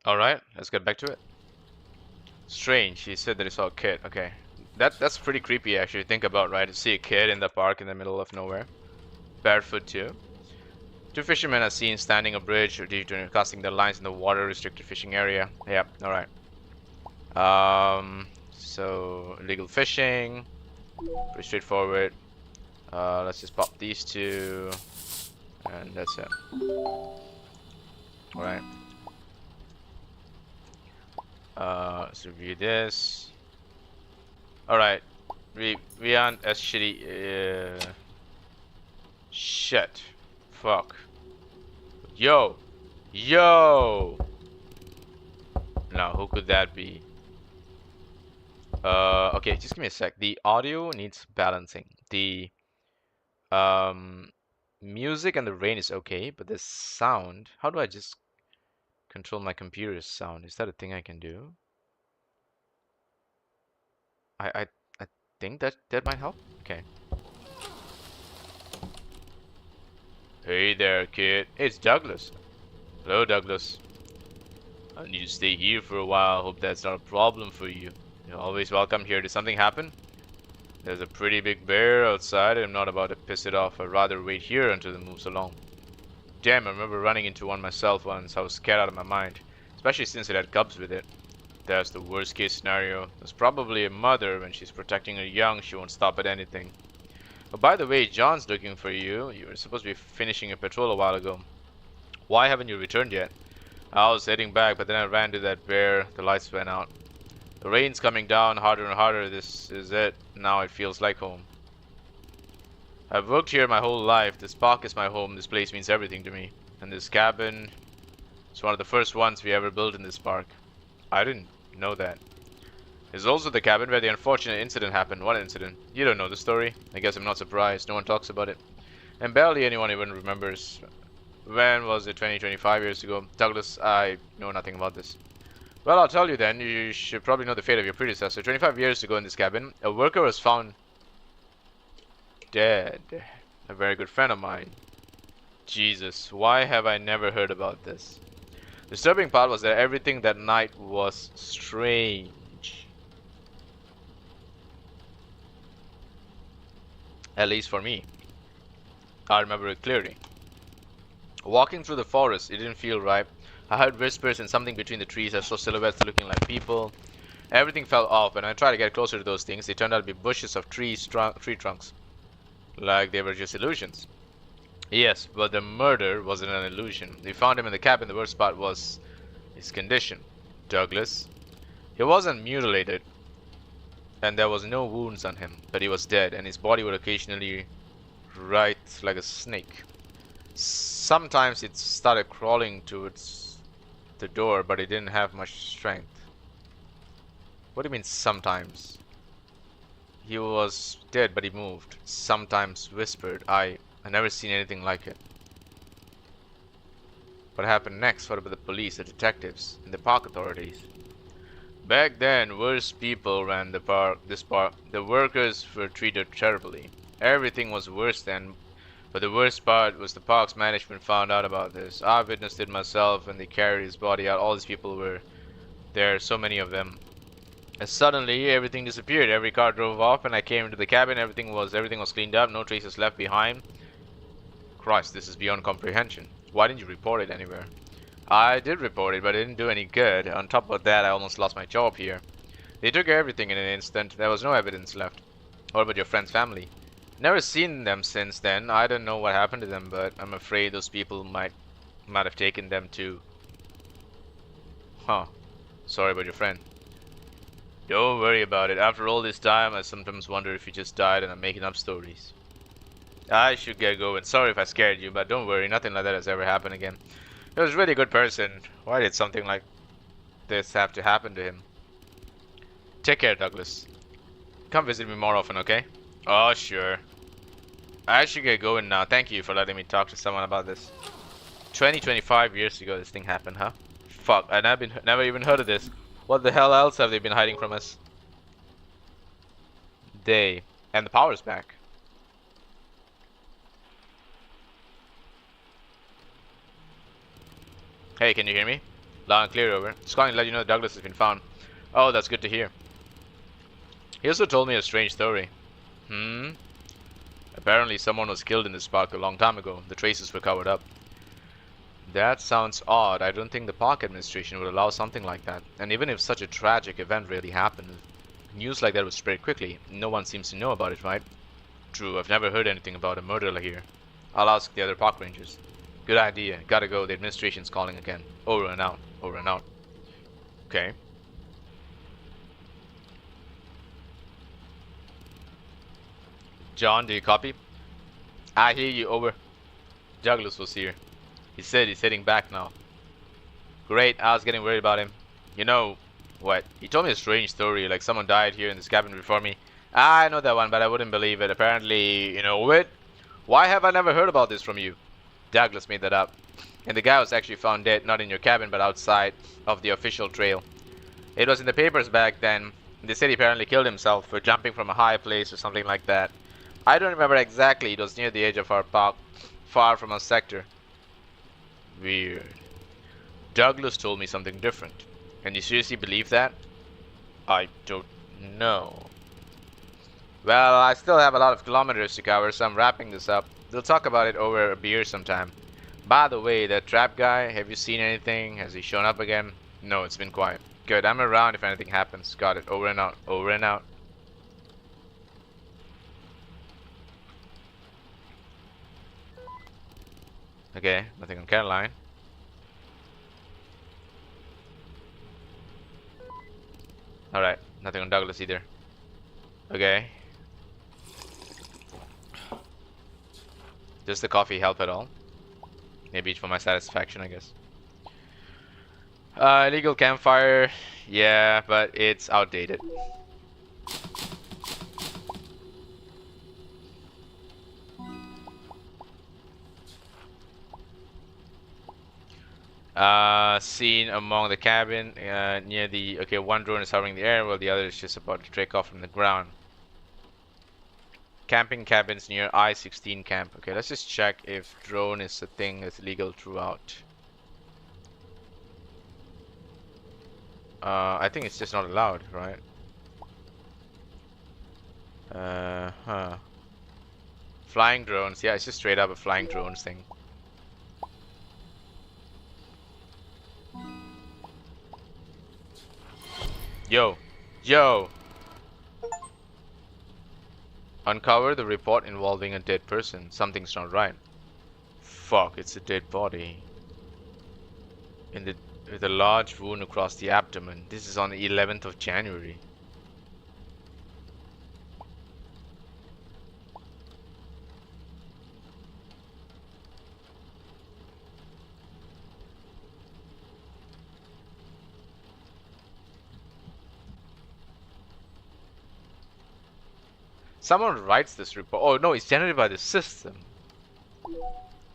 Alright, let's get back to it. Strange, he said that he saw a kid. Okay. That's pretty creepy actually, think about, right? To see a kid in the park in the middle of nowhere. Barefoot too. Two fishermen are seen standing a bridge due to casting their lines in the water restricted fishing area. Yep, alright. So illegal fishing. Pretty straightforward. Let's just pop these two. And that's it. Alright. Let's review this. Alright. We aren't as shitty. Shit. Fuck. Yo! Yo! Now, who could that be? Okay, just give me a sec. The audio needs balancing. The music and the rain is okay, but the sound, how do I just control my computer's sound? Is that a thing I can do? I think that might help. Okay. Hey there, kid. It's Douglas. Hello, Douglas. I need to stay here for a while. Hope that's not a problem for you. You're always welcome here. Did something happen? There's a pretty big bear outside. I'm not about to piss it off. I'd rather wait here until it moves along. Damn, I remember running into one myself once. I was scared out of my mind. Especially since it had cubs with it. That's the worst case scenario. There's probably a mother. When she's protecting her young, she won't stop at anything. Oh, by the way, John's looking for you. You were supposed to be finishing your patrol a while ago. Why haven't you returned yet? I was heading back, but then I ran to that bear. The lights went out. The rain's coming down harder and harder. This is it. Now it feels like home. I've worked here my whole life. This park is my home. This place means everything to me. And this cabin is one of the first ones we ever built in this park. I didn't know that. It's also the cabin where the unfortunate incident happened. What incident? You don't know the story. I guess I'm not surprised. No one talks about it. And barely anyone even remembers. When was it? 25 years ago? Douglas, I know nothing about this. Well, I'll tell you then. You should probably know the fate of your predecessor. 25 years ago in this cabin, a worker was found dead. A very good friend of mine. Jesus, why have I never heard about this? The disturbing part was that everything that night was strange. At least for me. I remember it clearly. Walking through the forest, it didn't feel right. I heard whispers and something between the trees. I saw silhouettes looking like people. Everything fell off, and I tried to get closer to those things. They turned out to be bushes of tree trunks. Like they were just illusions. Yes, but the murder wasn't an illusion. We found him in the cabin. The worst part was his condition. Douglas. He wasn't mutilated, and there was no wounds on him, but he was dead, and his body would occasionally writhe like a snake. Sometimes it started crawling towards the door, but it didn't have much strength. What do you mean sometimes? He was dead, but he moved. Sometimes whispered. I never seen anything like it. What happened next? What about the police, the detectives, and the park authorities? Back then, worse people ran this park. The workers were treated terribly. Everything was worse then. But the worst part was the park's management found out about this. I witnessed it myself when they carried his body out. All these people were there, so many of them. And suddenly everything disappeared. Every car drove off and I came into the cabin. Everything was cleaned up, no traces left behind. Christ, this is beyond comprehension. Why didn't you report it anywhere? I did report it, but it didn't do any good. On top of that, I almost lost my job here. They took everything in an instant. There was no evidence left. What about your friend's family? Never seen them since then. I don't know what happened to them, but I'm afraid those people might have taken them too. Huh. Sorry about your friend. Don't worry about it. After all this time, I sometimes wonder if he just died and I'm making up stories. I should get going. Sorry if I scared you, but don't worry. Nothing like that has ever happened again. He was a really good person. Why did something like this have to happen to him? Take care, Douglas. Come visit me more often, okay? Oh, sure. I should get going now. Thank you for letting me talk to someone about this. 25 years ago this thing happened, huh? Fuck, I never even heard of this. What the hell else have they been hiding from us? And the power's back. Hey, can you hear me? Loud and clear, over. Just calling to let you know that Douglas has been found. Oh, that's good to hear. He also told me a strange story. Apparently someone was killed in this park a long time ago. The traces were covered up. That sounds odd. I don't think the park administration would allow something like that. And even if such a tragic event really happened, news like that would spread quickly. No one seems to know about it, right? True, I've never heard anything about a murder here. I'll ask the other park rangers. Good idea. Gotta go. The administration's calling again. Over and out. Over and out. Okay. John, do you copy? I hear you, over. Douglas was here. He said he's heading back now. Great, I was getting worried about him. You know what? He told me a strange story, like someone died here in this cabin before me. I know that one, but I wouldn't believe it. Apparently, you know it. Why have I never heard about this from you? Douglas made that up. And the guy was actually found dead, not in your cabin, but outside of the official trail. It was in the papers back then. They said he apparently killed himself for jumping from a high place or something like that. I don't remember exactly. It was near the edge of our park, far from our sector. Weird. Douglas told me something different. Can you seriously believe that? I don't know. Well, I still have a lot of kilometers to cover, so I'm wrapping this up. We'll talk about it over a beer sometime. By the way, that trap guy, have you seen anything? Has he shown up again? No, it's been quiet. Good, I'm around if anything happens. Got it. Over and out. Over and out. Okay, nothing on Caroline. Alright, nothing on Douglas either. Okay. Does the coffee help at all? Maybe it's for my satisfaction, I guess. Illegal campfire. Yeah, but it's outdated. Seen among the cabin near the... Okay, one drone is hovering in the air while the other is just about to take off from the ground. Camping cabins near I-16 camp. Okay, let's just check if drone is a thing that's legal throughout. I think it's just not allowed, right? Flying drones. Yeah, it's just straight up a flying drones thing. Yo. Yo. Uncover the report involving a dead person. Something's not right. Fuck, it's a dead body. With a large wound across the abdomen. This is on the 11th of January. Someone writes this report. Oh no, it's generated by the system.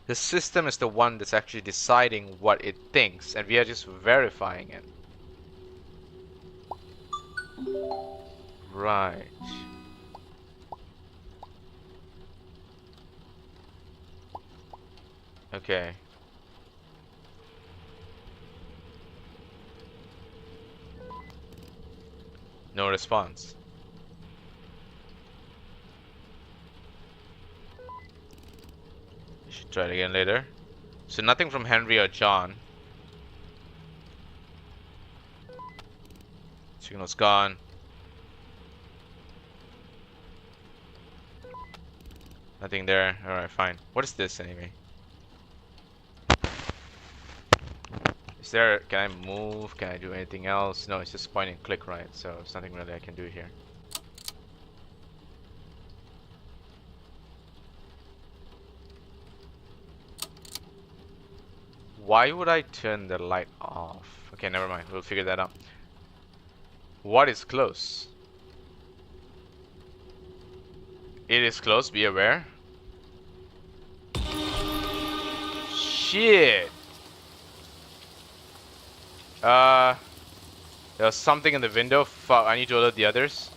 The system is the one that's actually deciding what it thinks, and we are just verifying it. Right. Okay. No response. Should try it again later. So nothing from Henry or John. Signal's gone. Nothing there. Alright, fine. What is this anyway? Is there... Can I move? Can I do anything else? No, it's just point and click, right? So there's nothing really I can do here. Why would I turn the light off? Okay, never mind. We'll figure that out. What is close? It is close. Be aware. Shit. There was something in the window. Fuck. I need to alert the others.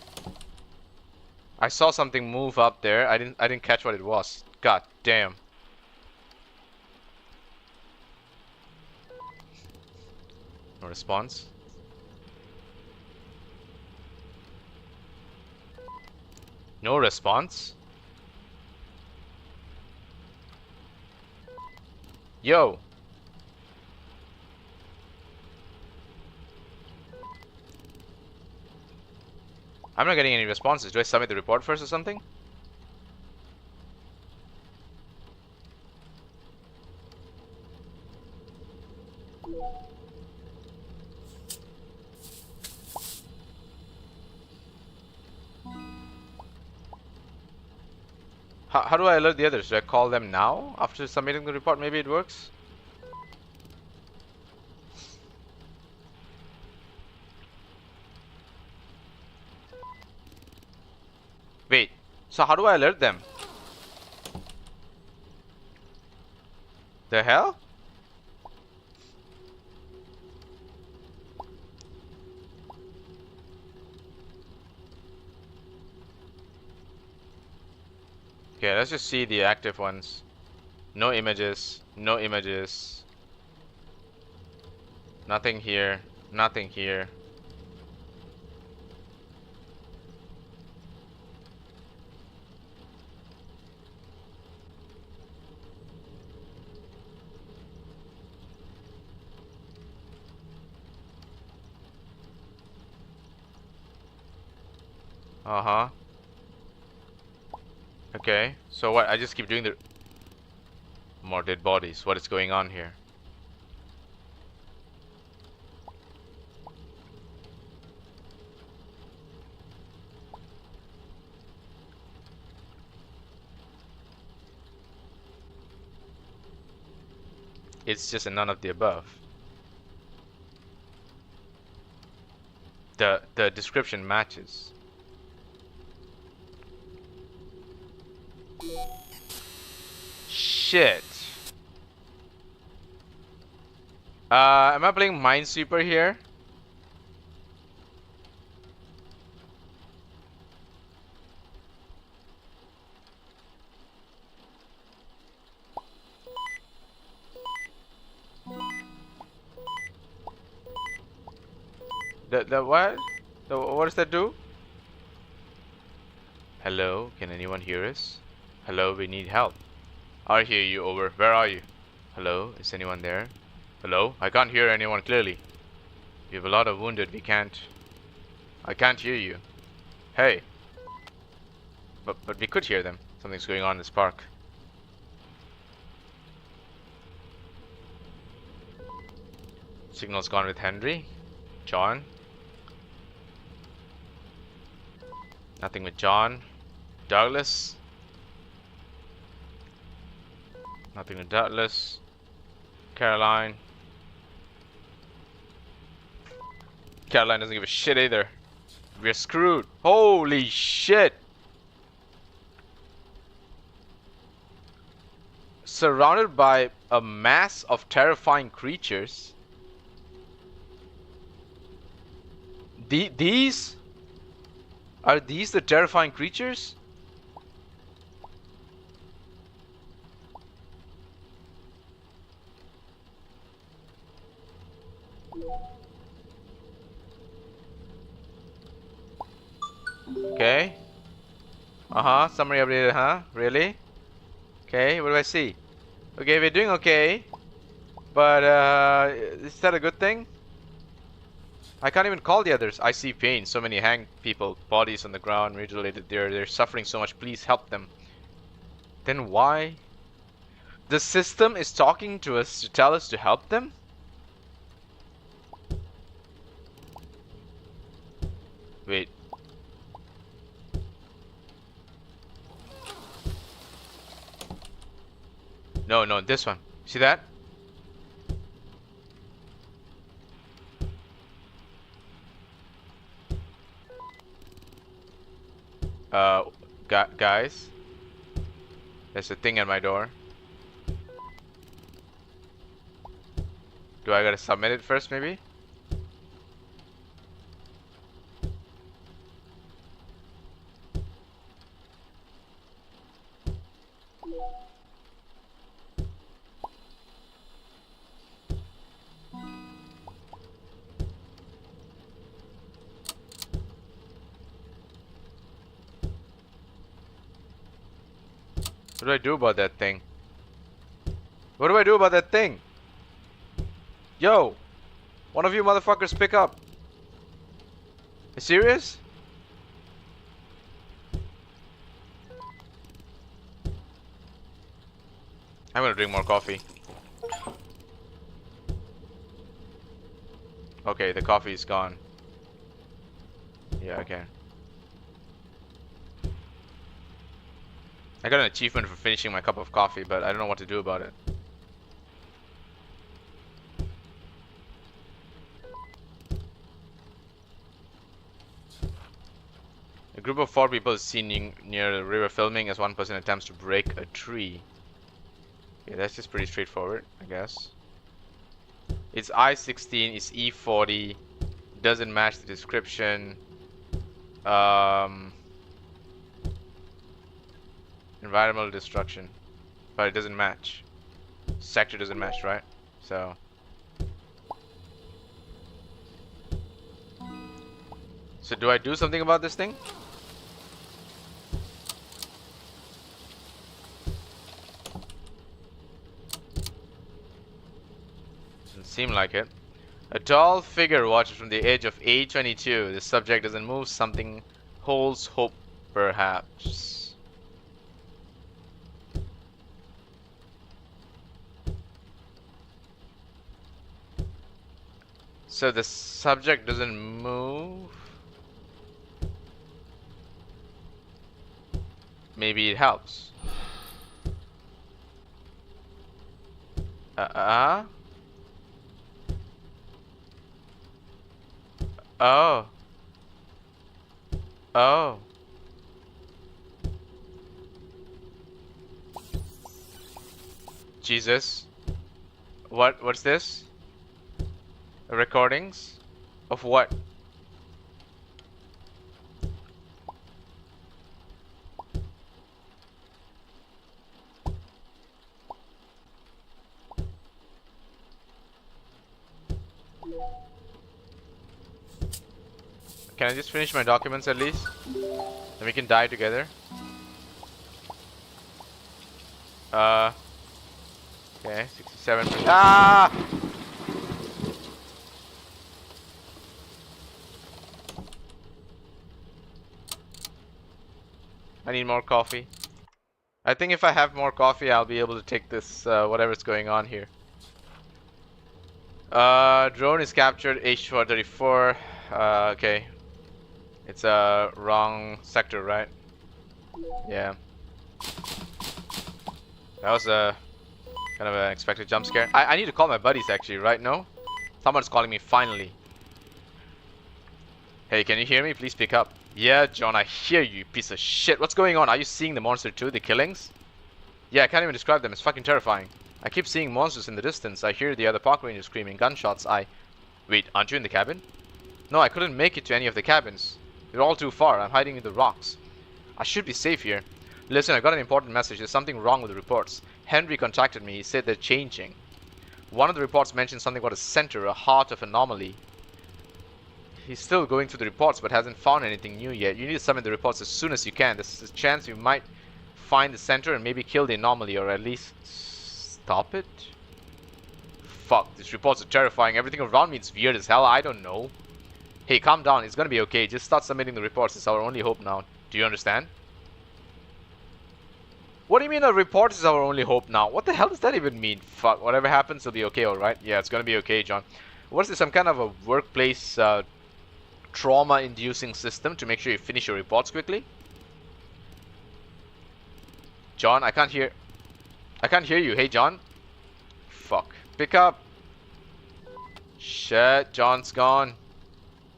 I saw something move up there. I didn't catch what it was. God damn. No response. No response. Yo. I'm not getting any responses. Do I submit the report first or something? How do I alert the others? Do I call them now after submitting the report? Maybe it works? Wait, so how do I alert them? The hell? Okay, let's just see the active ones. No images, no images. Nothing here, nothing here. Uh-huh. Okay, so what? I just keep doing the... More dead bodies. What is going on here? It's just a none of the above. The description matches. Shit. Am I playing Minesweeper here? The what? What does that do? Hello, can anyone hear us? Hello, we need help. I hear you, over. Where are you? Hello, is anyone there? Hello, I can't hear anyone clearly. We have a lot of wounded, I can't hear you. Hey. But we could hear them. Something's going on in this park. Signal's gone with Henry. John. Nothing with John. Douglas. Nothing with Douglas. Caroline. Caroline doesn't give a shit either. We're screwed. Holy shit. Surrounded by a mass of terrifying creatures. These? Are these the terrifying creatures? Okay. Uh-huh. Summary updated, huh? Really? Okay, what do I see? Okay, we're doing okay. But, is that a good thing? I can't even call the others. I see pain. So many hanged people, bodies on the ground, mutilated. They're suffering so much. Please help them. Then why? The system is talking to us to tell us to help them? Wait. No, this one. See that? Guys, there's a thing at my door. Do I gotta submit it first, maybe? What do I do about that thing? What do I do about that thing? Yo! One of you motherfuckers pick up. You serious? I'm gonna drink more coffee. Okay, the coffee is gone. Yeah, okay. I got an achievement for finishing my cup of coffee, but I don't know what to do about it. A group of 4 people is seen near the river filming as one person attempts to break a tree. Yeah, that's just pretty straightforward, I guess. It's I-16, it's E-40, doesn't match the description. Environmental destruction, but it doesn't match. Sector doesn't match, right? So do I do something about this thing? Doesn't seem like it. A tall figure watches from the edge of A22. The subject doesn't move. Something holds hope, perhaps. So the subject doesn't move. Maybe it helps. Oh. Oh. Jesus. What's this? Recordings? Of what? Can I just finish my documents at least? Then we can die together. Okay, 67. Ah! I need more coffee. I think if I have more coffee, I'll be able to take this, whatever's going on here. Drone is captured, H434. Okay. It's a wrong sector, right? Yeah. That was a kind of an expected jump scare. I need to call my buddies actually, right? No? Someone's calling me finally. Hey, can you hear me? Please pick up. Yeah, John, I hear you, piece of shit. What's going on? Are you seeing the monster too? The killings? Yeah, I can't even describe them. It's fucking terrifying. I keep seeing monsters in the distance. I hear the other park rangers screaming gunshots. Wait, aren't you in the cabin? No, I couldn't make it to any of the cabins. They're all too far. I'm hiding in the rocks. I should be safe here. Listen, I got an important message. There's something wrong with the reports. Henry contacted me. He said they're changing. One of the reports mentioned something about a center, a heart of anomaly. He's still going through the reports but hasn't found anything new yet. You need to submit the reports as soon as you can. There's a chance you might find the center and maybe kill the anomaly, or at least stop it? Fuck, these reports are terrifying. Everything around me is weird as hell. I don't know. Hey, calm down. It's gonna be okay. Just start submitting the reports. It's our only hope now. Do you understand? What do you mean a report is our only hope now? What the hell does that even mean? Fuck, whatever happens, it'll be okay, alright? Yeah, it's gonna be okay, John. What's this, some kind of a workplace trauma-inducing system to make sure you finish your reports quickly? John, I can't hear you. Hey, John. Fuck. Pick up. Shit, John's gone.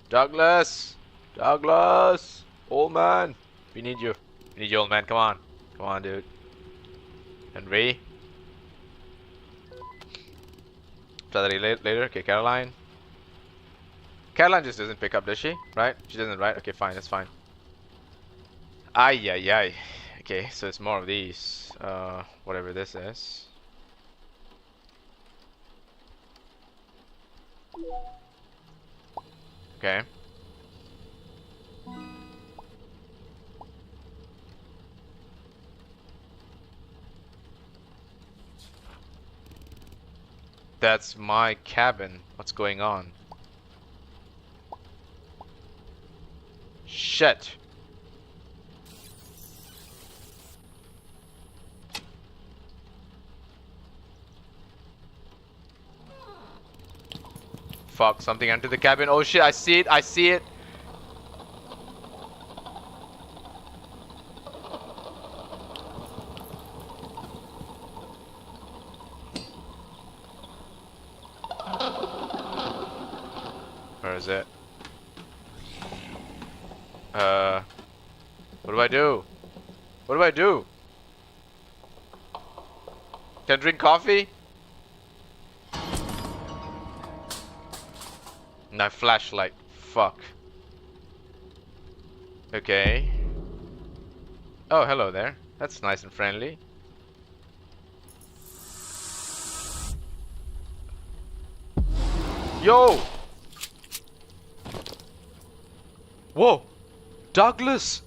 Douglas. Douglas. Old man. We need you. We need you, old man. Come on. Come on, dude. Henry. Try that later. Okay, Caroline. Caroline just doesn't pick up, does she? Right? She doesn't, right? Okay, fine. That's fine. Ay, ay, ay. Okay, so it's more of these. Whatever this is. Okay. That's my cabin. What's going on? Shit. Fuck, something entered the cabin. Oh shit, I see it, I see it. Where is it? What do I do? What do I do? Can I drink coffee? My flashlight. Fuck. Okay. Oh, hello there. That's nice and friendly. Yo! Whoa! Douglas!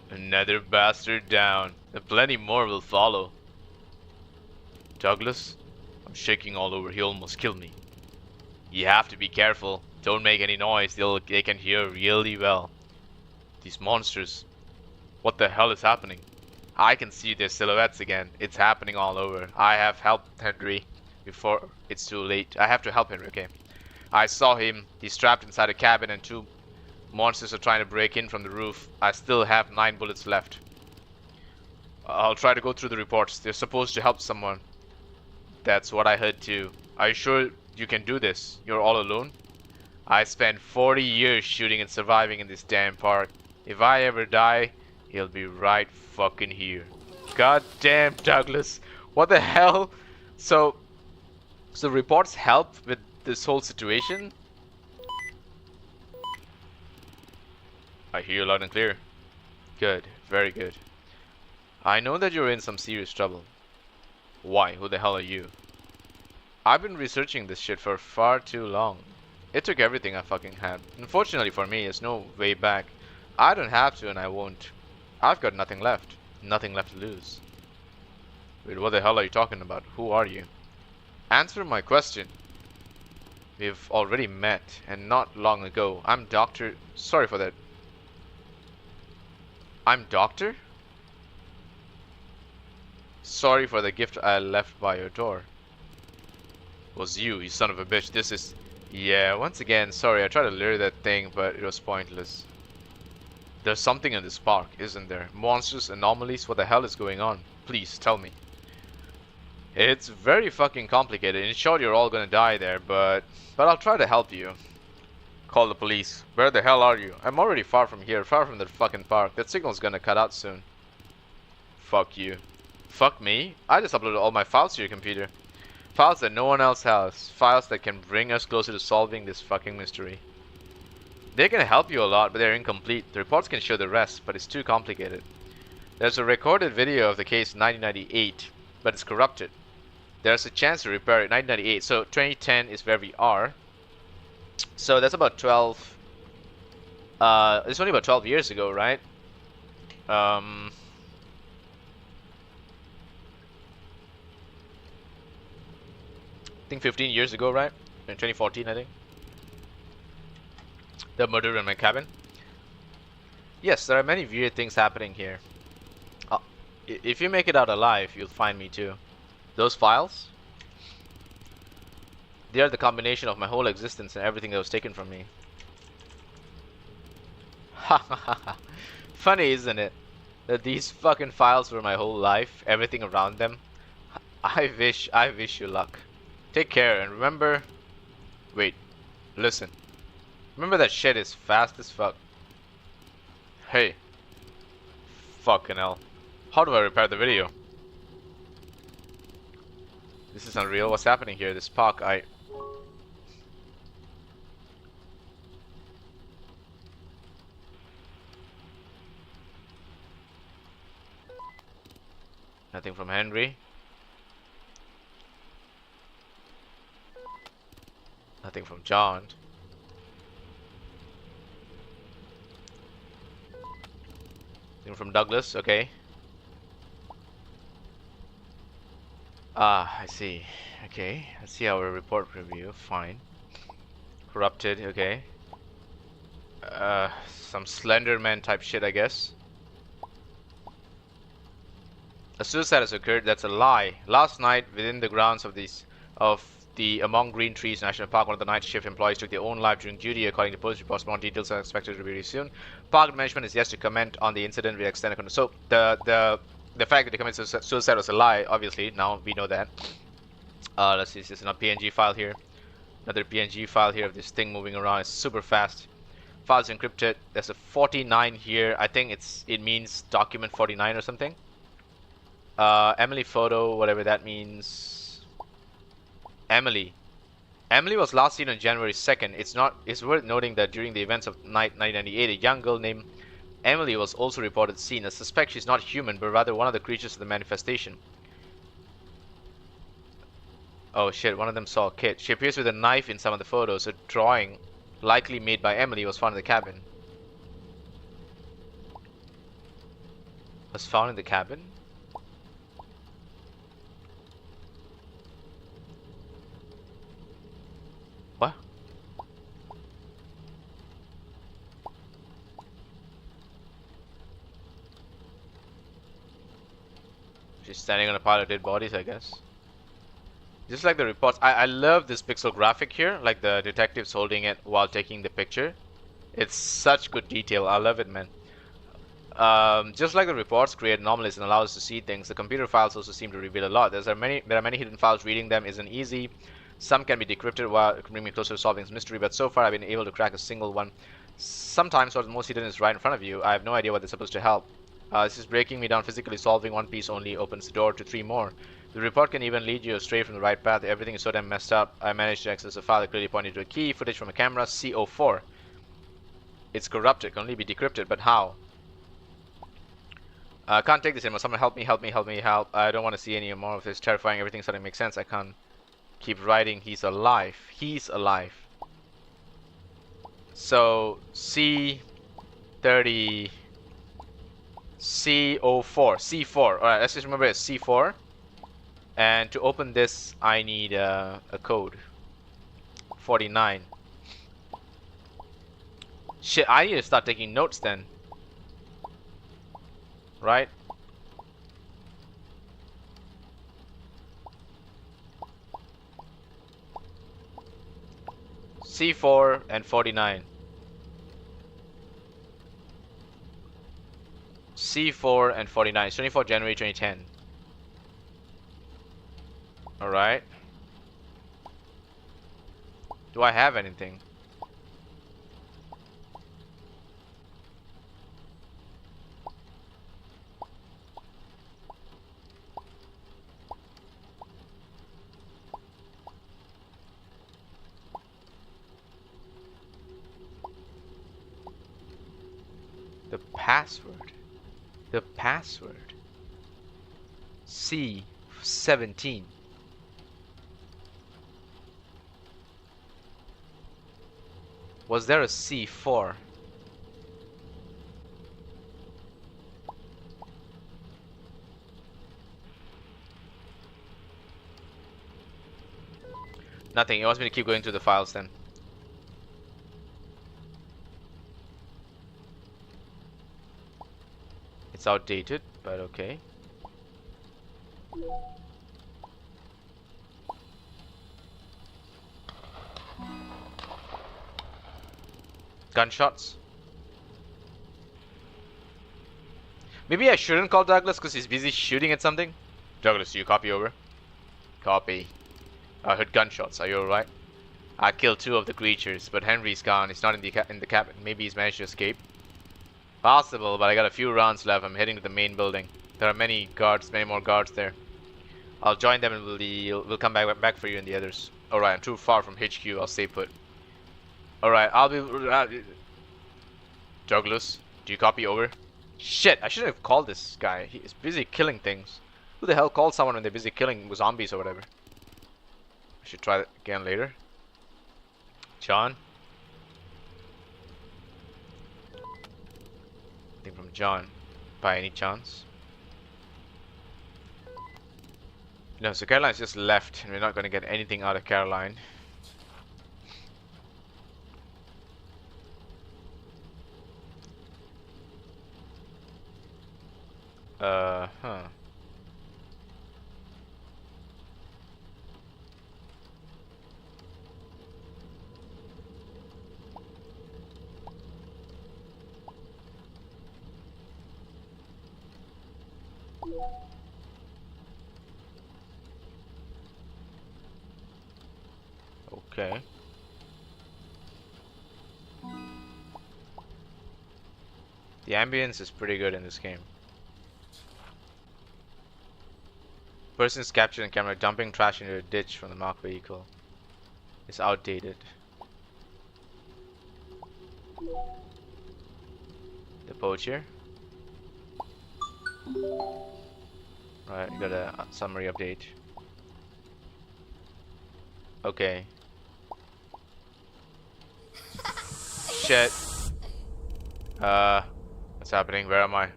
Another bastard down. And plenty more will follow. Douglas? I'm shaking all over. He almost killed me. You have to be careful. Don't make any noise. They can hear really well. These monsters. What the hell is happening? I can see their silhouettes again. It's happening all over. I have helped Henry before it's too late. I have to help Henry, okay? I saw him. He's trapped inside a cabin and 2 monsters are trying to break in from the roof. I still have 9 bullets left. I'll try to go through the reports. They're supposed to help someone. That's what I heard too. Are you sure you can do this? You're all alone? I spent 40 years shooting and surviving in this damn park. If I ever die, he'll be right fucking here. God damn, Douglas. What the hell? So reports help with this whole situation? I hear you loud and clear. Good, very good. I know that you're in some serious trouble. Why? Who the hell are you? I've been researching this shit for far too long. It took everything I fucking had. Unfortunately for me, there's no way back. I don't have to and I won't. I've got nothing left. Nothing left to lose. Wait, what the hell are you talking about? Who are you? Answer my question. We've already met, and not long ago. I'm Doctor... Sorry for that. I'm Doctor? Sorry for the gift I left by your door. Was you son of a bitch. This is... Yeah, once again, sorry, I tried to lure that thing, but it was pointless. There's something in this park, isn't there? Monsters, anomalies, what the hell is going on? Please, tell me. It's very fucking complicated. In short, you're all gonna die there, but I'll try to help you. Call the police. Where the hell are you? I'm already far from here, far from the fucking park. That signal's gonna cut out soon. Fuck you. Fuck me? I just uploaded all my files to your computer. Files that no one else has. Files that can bring us closer to solving this fucking mystery. They can help you a lot, but they're incomplete. The reports can show the rest, but it's too complicated. There's a recorded video of the case in 1998, but it's corrupted. There's a chance to repair it. 1998, so 2010 is where we are. So that's about 12. It's only about 12 years ago, right? I think 15 years ago, right? In 2014, I think. The murder in my cabin. Yes, there are many weird things happening here. If you make it out alive, you'll find me too. Those files? They are the combination of my whole existence and everything that was taken from me. Ha ha ha. Funny, isn't it? That these fucking files were my whole life, everything around them. I wish you luck. Take care and remember... Wait, listen. Remember that shit is fast as fuck. Hey. Fucking hell. How do I repair the video? This is unreal. What's happening here? This park, Nothing from Henry. Nothing from John. Nothing from Douglas, okay. Ah, I see. Okay, let's see our report review. Fine. Corrupted, okay. Some Slenderman type shit, I guess. A suicide has occurred. That's a lie. Last night, within the grounds of the Among Green Trees National Park, one of the night shift employees took their own life during duty, according to police reports. More details are expected to be released soon. Park management is yet to comment on the incident with extended control. So the fact that they committed suicide was a lie. Obviously, now we know that. Let's see. This is a PNG file here. Another PNG file here of this thing moving around. It's super fast. Files encrypted. There's a 49 here. I think it means document 49 or something. Emily photo, whatever that means. Emily. Emily was last seen on January 2nd. It's worth noting that during the events of night 1998, a young girl named Emily was also reported seen. I suspect she's not human, but rather one of the creatures of the manifestation. Oh shit, one of them saw a kid. She appears with a knife in some of the photos. A drawing, likely made by Emily, was found in the cabin. Was found in the cabin? What? She's standing on a pile of dead bodies, I guess. Just like the reports, I love this pixel graphic here, like the detectives holding it while taking the picture. It's such good detail. I love it, man. Just like the reports create anomalies and allow us to see things, the computer files also seem to reveal a lot. There are many hidden files. Reading them isn't easy. Some can be decrypted while bringing me closer to solving this mystery, but so far I've been able to crack a single one. Sometimes what's most hidden is right in front of you. I have no idea what they're supposed to help. This is breaking me down physically. Solving one piece only opens the door to 3 more. The report can even lead you astray from the right path. Everything is so damn messed up. I managed to access a file that clearly pointed to a key. Footage from a camera. CO4. It's corrupted. Can only be decrypted, but how? I can't take this anymore. Someone help me, help me, help me, help. I don't want to see any more of this. Terrifying. Everything suddenly makes sense. I can't keep writing. He's alive. He's alive. So, C30... CO4. C4. Alright, let's just remember it's C4. And to open this, I need a code. 49. Shit, I need to start taking notes then. Right? C4 and 49. C4 and 49. It's 24 January 2010. Alright. Do I have anything? The password. The password. C17. Was there a C4? Nothing. It wants me to keep going through the files then. It's outdated, but okay. Gunshots. Maybe I shouldn't call Douglas because he's busy shooting at something. Douglas, do you copy over? Copy. I heard gunshots. Are you alright? I killed 2 of the creatures, but Henry's gone. He's not in the cabin. Maybe he's managed to escape. Possible, but I got a few rounds left. I'm heading to the main building. There are many more guards there. I'll join them and we'll come back for you and the others. Alright, I'm too far from HQ. I'll stay put. Alright, I'll be... Douglas, do you copy over? Shit, I shouldn't have called this guy. He is busy killing things. Who the hell calls someone when they're busy killing zombies or whatever? I should try that again later. John? Nothing from John, by any chance. No, so Caroline's just left, and we're not going to get anything out of Caroline. Huh. Okay. The ambience is pretty good in this game. Persons captured on camera dumping trash into a ditch from the marked vehicle. It's outdated. The poacher. Right, got a summary update. Okay. Shit. What's happening? Where am I?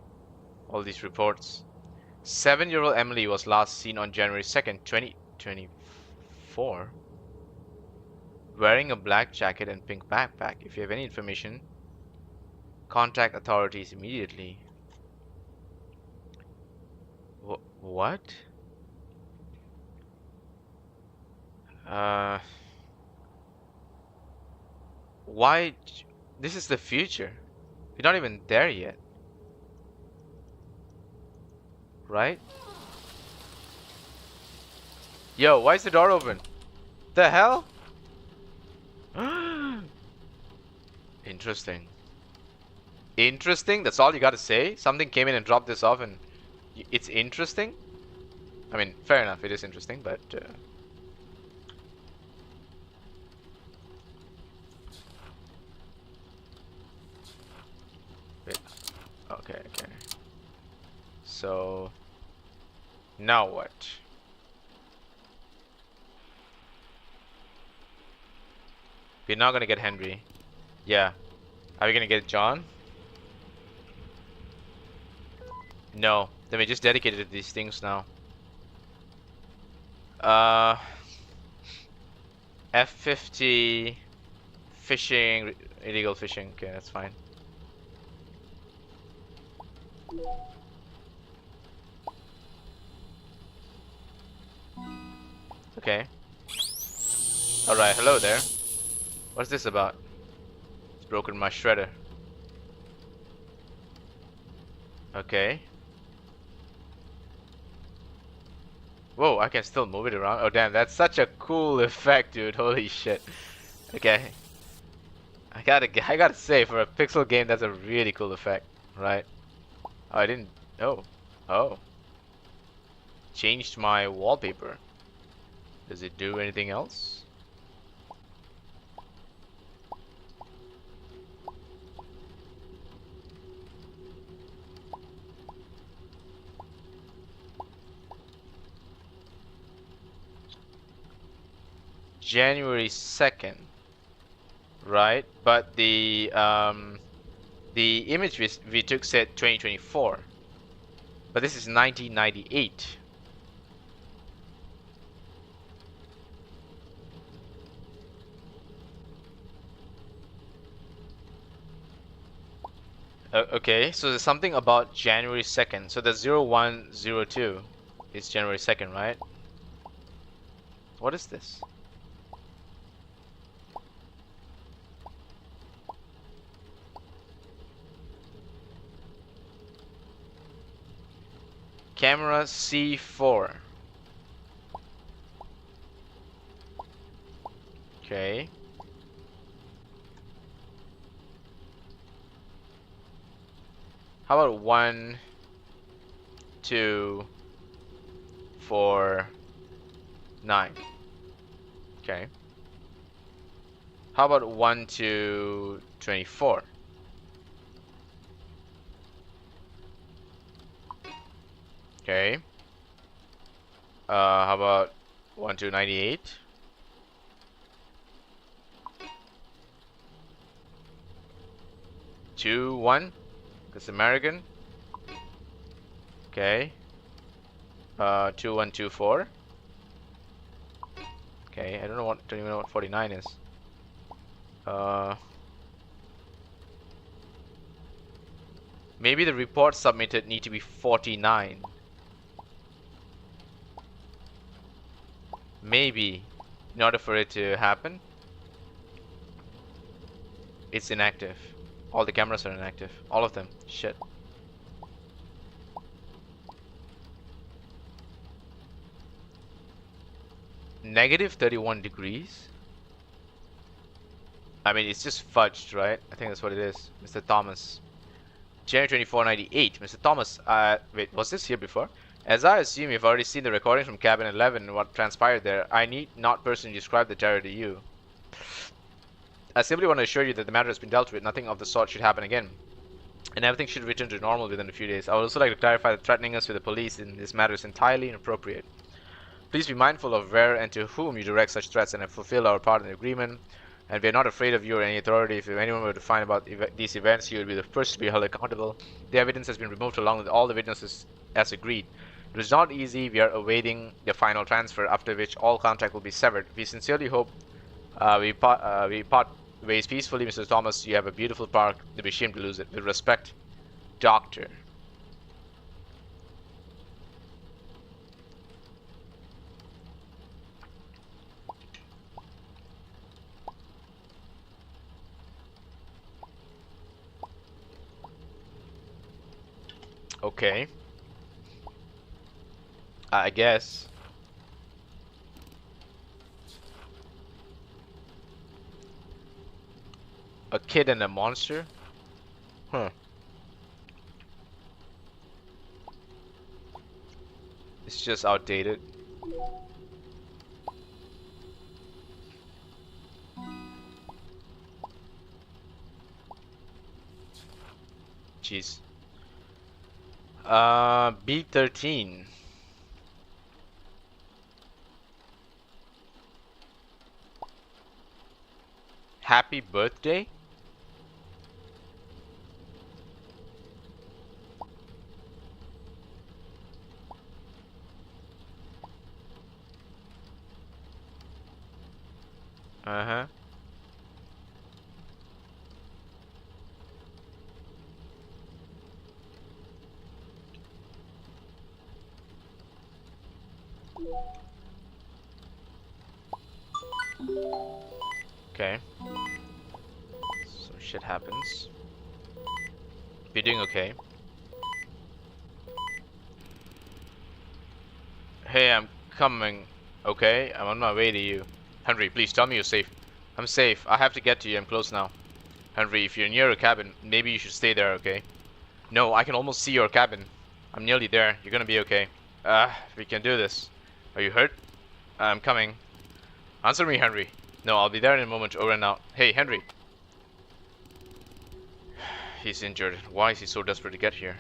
All these reports. 7-year-old Emily was last seen on January 2nd, 2024. Wearing a black jacket and pink backpack. If you have any information, contact authorities immediately. What? Why? This is the future. We're not even there yet. Right? Yo, why is the door open? The hell? Interesting. Interesting? That's all you gotta say? Something came in and dropped this off and it's interesting? I mean, fair enough, it is interesting, but... Wait. Okay. So... Now what? We're not gonna get Henry. Yeah. Are we gonna get John? No. Then we just dedicated to these things now. F50 fishing, illegal fishing. Okay, that's fine. Okay. Alright, hello there. What's this about? It's broken my shredder. Okay. Whoa, I can still move it around. Oh damn, that's such a cool effect, dude. Holy shit. Okay. I gotta say, for a pixel game, that's a really cool effect, right? Oh, I didn't. Oh. Changed my wallpaper. Does it do anything else? January 2nd, right? But the image we took said 2024, but this is 1998. Okay, so there's something about January 2nd. So the 0102 is January 2nd, right? What is this? Camera C4. Okay. How about 1, 2, 4, 9? Okay. How about 1 to 24? Okay. How about 1 to 98? Two, 1? That's American. Okay. 2124. Okay, I don't even know what 49 is. Maybe the reports submitted need to be 49. Maybe, in order for it to happen. It's inactive. All the cameras are inactive. All of them. Shit. Negative 31 degrees? I mean, it's just fudged, right? I think that's what it is. Mr. Thomas. January 2498. Mr. Thomas, wait, was this here before? As I assume you've already seen the recordings from cabin 11 and what transpired there, I need not personally describe the terror to you. I simply want to assure you that the matter has been dealt with. Nothing of the sort should happen again, and everything should return to normal within a few days. I would also like to clarify that threatening us with the police in this matter is entirely inappropriate. Please be mindful of where and to whom you direct such threats and have fulfilled our part in the agreement. And we are not afraid of you or any authority. If anyone were to find about these events, you would be the first to be held accountable. The evidence has been removed along with all the witnesses as agreed. It is not easy. We are awaiting the final transfer, after which all contact will be severed. We sincerely hope we part ways peacefully, Mr. Thomas. You have a beautiful park. You'd be ashamed to lose it. With respect, Doctor. Okay. I guess. A kid and a monster? Huh. It's just outdated. Jeez. B13. Happy birthday? Uh-huh. Okay. So shit happens. You're doing okay. Hey, I'm coming. Okay, I'm on my way to you. Henry, please tell me you're safe. I'm safe. I have to get to you. I'm close now. Henry, if you're near a cabin, maybe you should stay there, okay? No, I can almost see your cabin. I'm nearly there. You're gonna be okay. We can do this. Are you hurt? I'm coming. Answer me, Henry. No, I'll be there in a moment. Over and out. Hey, Henry. He's injured. Why is he so desperate to get here?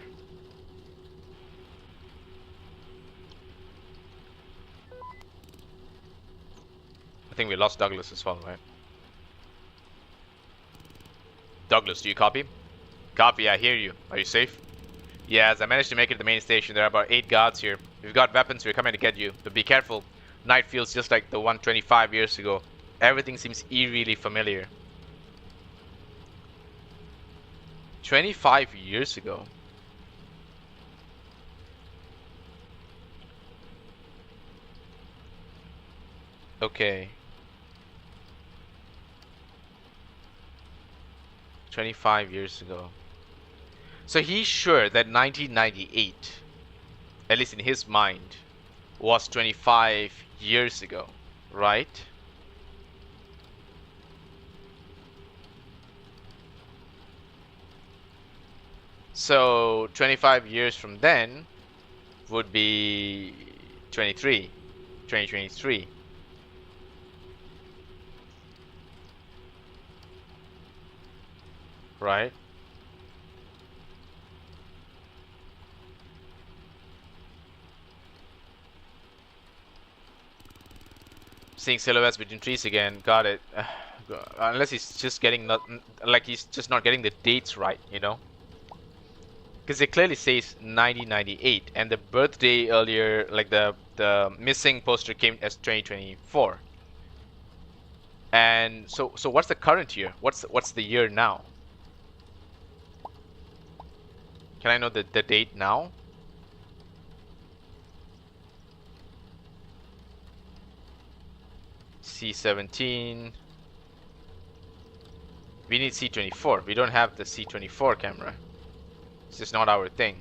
I think we lost Douglas as well, right? Douglas, do you copy? Copy, I hear you. Are you safe? Yes, I managed to make it to the main station. There are about 8 guards here. We've got weapons. We're coming to get you. But be careful. Night feels just like the one 25 years ago. Everything seems eerily familiar. 25 years ago? Okay. 25 years ago. So he's sure that 1998, at least in his mind, was 25 years ago, right? So 25 years from then would be 2023. Right? Seeing silhouettes between trees again. Got it. Unless he's just getting he's just not getting the dates right, you know? Because it clearly says 1998, and the birthday earlier, like the missing poster came as 2024. And so what's the current year? What's the year now? Can I know the date now? C17. We need C24. We don't have the C24 camera. It's just not our thing.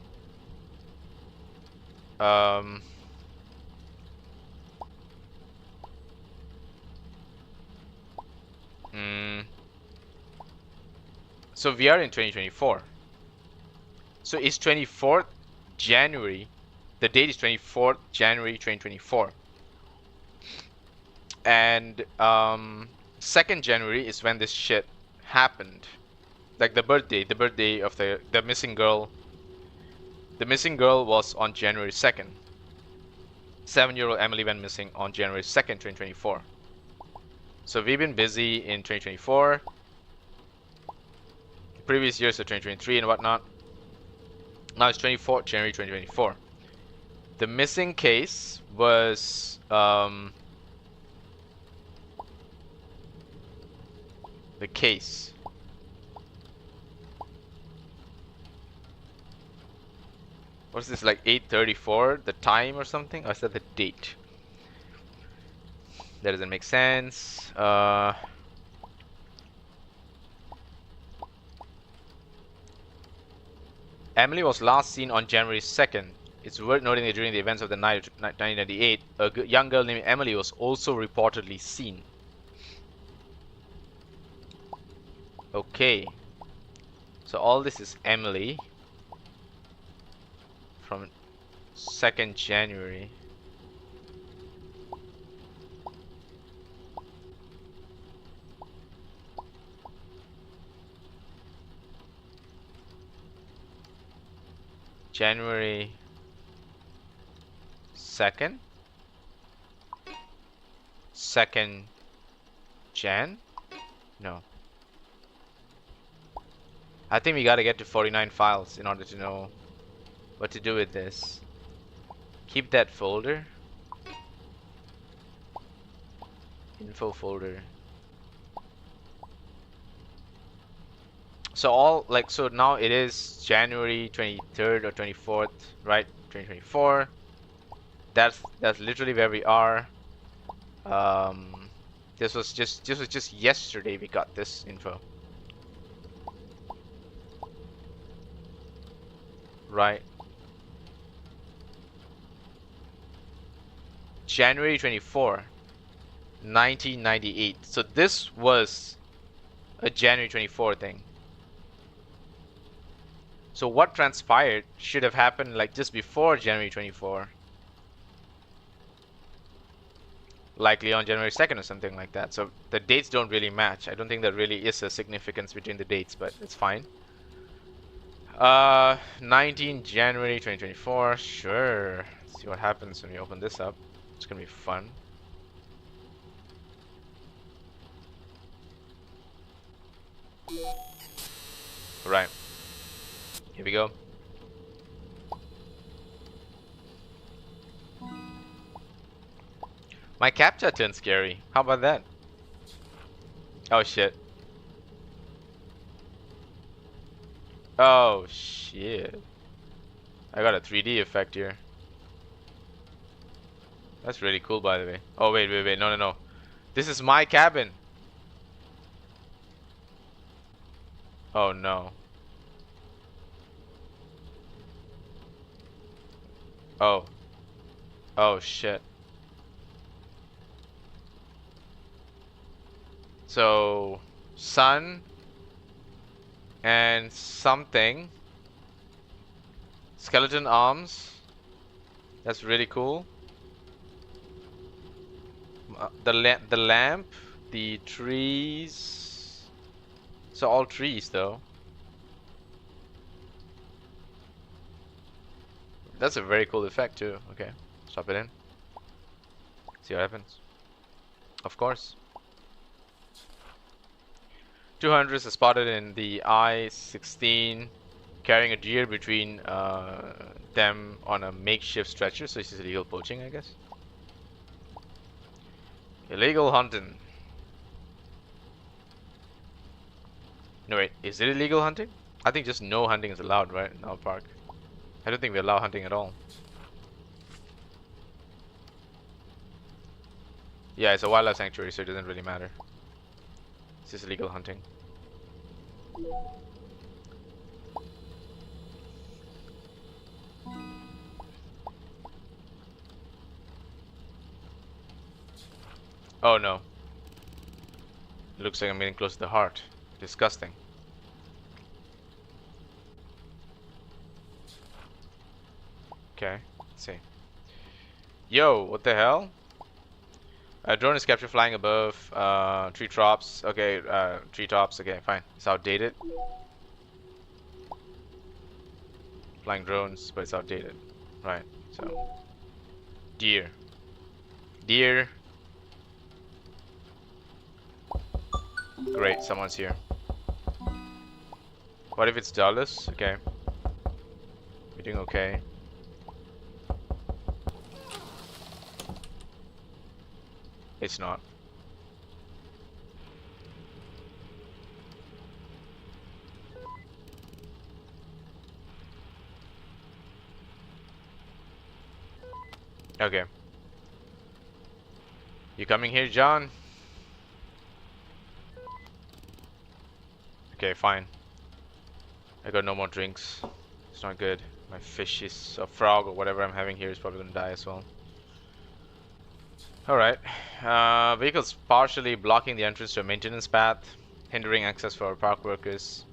So we are in 2024. So it's 24th January. The date is 24th January 2024. And 2nd January is when this shit happened. Like the birthday of the missing girl. The missing girl was on January 2nd. 7-year-old Emily went missing on January 2nd, 2024. So we've been busy in 2024. Previous years of 2023 and whatnot. Now it's 24th January 2024. The missing case was the case. What's this, like 8:34? The time or something? Or is that the date? That doesn't make sense. Emily was last seen on January 2nd. It's worth noting that during the events of the night of 1998, a young girl named Emily was also reportedly seen. Okay. So all this is Emily from 2nd January. January 2nd? 2nd Jan? No. I think we gotta get to 49 files in order to know what to do with this. Keep that folder. Info folder. So all, like, so now it is January 23rd or 24th, right? 2024. That's literally where we are. This was just yesterday we got this info. Right. January 24, 1998. So this was a January 24 thing. So what transpired should have happened like just before January 24. Likely on January 2nd or something like that. So the dates don't really match. I don't think there really is a significance between the dates, but it's fine. 19 January 2024. Sure. Let's see what happens when we open this up. It's gonna be fun. Right. Here we go. My CAPTCHA turned scary. How about that? Oh shit. Oh shit. I got a 3D effect here. That's really cool, by the way. Oh wait, no. This is my cabin. Oh no. Oh. Oh shit. So, sun and something. Skeleton arms. That's really cool. The lamp, the trees. So all trees though. That's a very cool effect too. Okay, swap it in. See what happens. Of course. 200s are spotted in the I-16, carrying a deer between them on a makeshift stretcher. So this is illegal poaching, I guess. Illegal hunting. No, wait, is it illegal hunting? I think just no hunting is allowed, right, in our park. I don't think we allow hunting at all. Yeah, it's a wildlife sanctuary, so it doesn't really matter. It's just illegal hunting. Oh no. It looks like I'm getting close to the heart. Disgusting. Okay, let's see. Yo, what the hell? Drone is captured flying above treetops. Okay, treetops. Okay, fine. It's outdated. Flying drones, but it's outdated. Right, so. Deer. Deer. Great, someone's here. What if it's Dallas? Okay. You're doing okay. It's not. Okay. You coming here, John? Okay, fine. I got no more drinks. It's not good. My fish is a frog or whatever I'm having here is probably gonna die as well. Alright. Vehicles partially blocking the entrance to a maintenance path, hindering access for our park workers.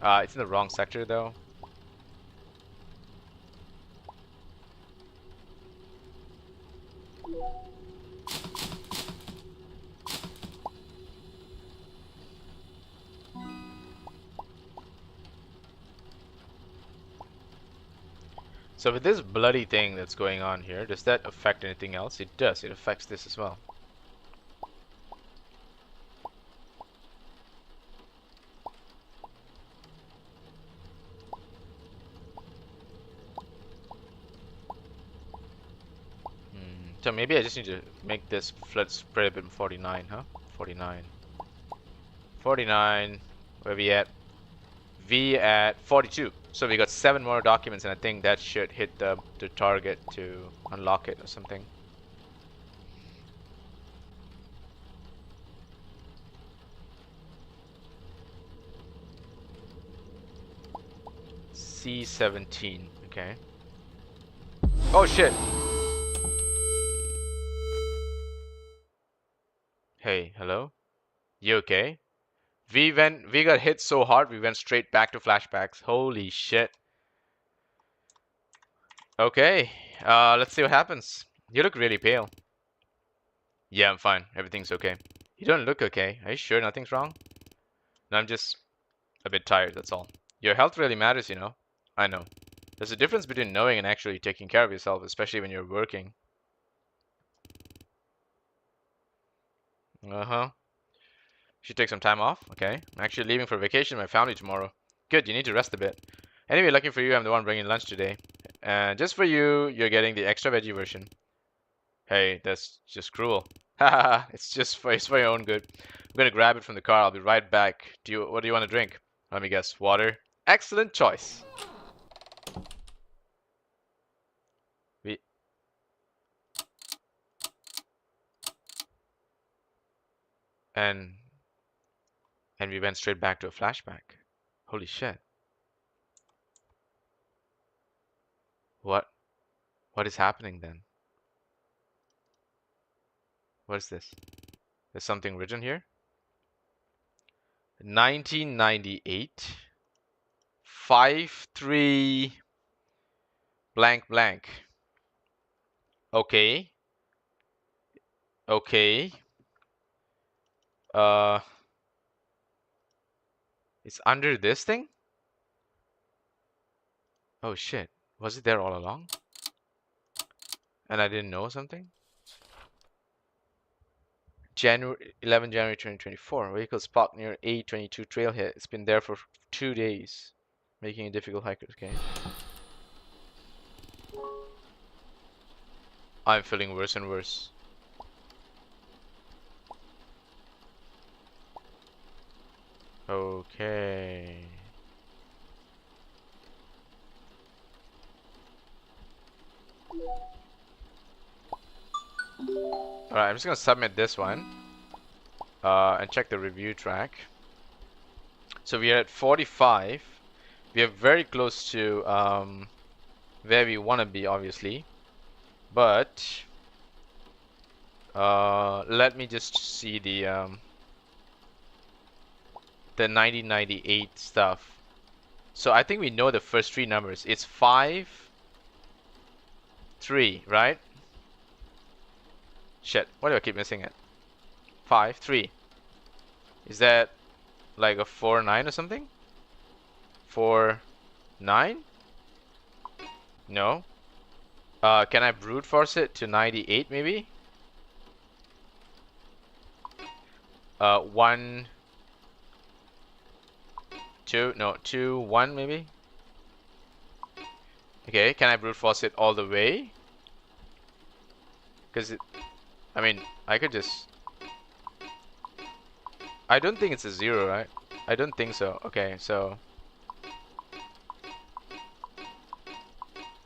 It's in the wrong sector though. So with this bloody thing that's going on here, does that affect anything else? It does. It affects this as well. So maybe I just need to make this flood spread a bit. 49, huh? 49. 49. Where we at? V at 42. So we got 7 more documents, and I think that should hit the target to unlock it or something. C17. Okay. Oh shit. Hey, hello? You okay? We got hit so hard, we went straight back to flashbacks. Holy shit. Okay, let's see what happens. You look really pale. Yeah, I'm fine. Everything's okay. You don't look okay. Are you sure nothing's wrong? No, I'm just a bit tired, that's all. Your health really matters, you know. I know. There's a difference between knowing and actually taking care of yourself, especially when you're working. Uh-huh. Should take some time off. Okay. I'm actually leaving for vacation with my family tomorrow. Good, you need to rest a bit. Anyway, lucky for you, I'm the one bringing lunch today. And just for you, you're getting the extra veggie version. Hey, that's just cruel. Haha, it's for your own good. I'm gonna grab it from the car. I'll be right back. What do you want to drink? Let me guess. Water. Excellent choice. We and we went straight back to a flashback. Holy shit. What what is happening then? What is this? There's something written here. 1998 53 blank blank. Okay. Okay. It's under this thing? Oh shit. Was it there all along? And I didn't know something? January 2024. Vehicles parked near A22 trailhead. It's been there for 2 days, making it difficult hikers. Okay. I'm feeling worse and worse. Okay. Alright, I'm just gonna submit this one. And check the review track. So we are at 45. We are very close to where we want to be, obviously. But let me just see the 1998 stuff. So I think we know the first three numbers. It's 5, 3, right? Shit, why do I keep missing it? 5, 3. Is that like a 4, 9 or something? 4, 9? No. Can I brute force it to 98 maybe? 1, 2, no, 2, 1 maybe? Okay, can I brute force it all the way? Because I mean, I could just... I don't think it's a 0, right? I don't think so. Okay, so...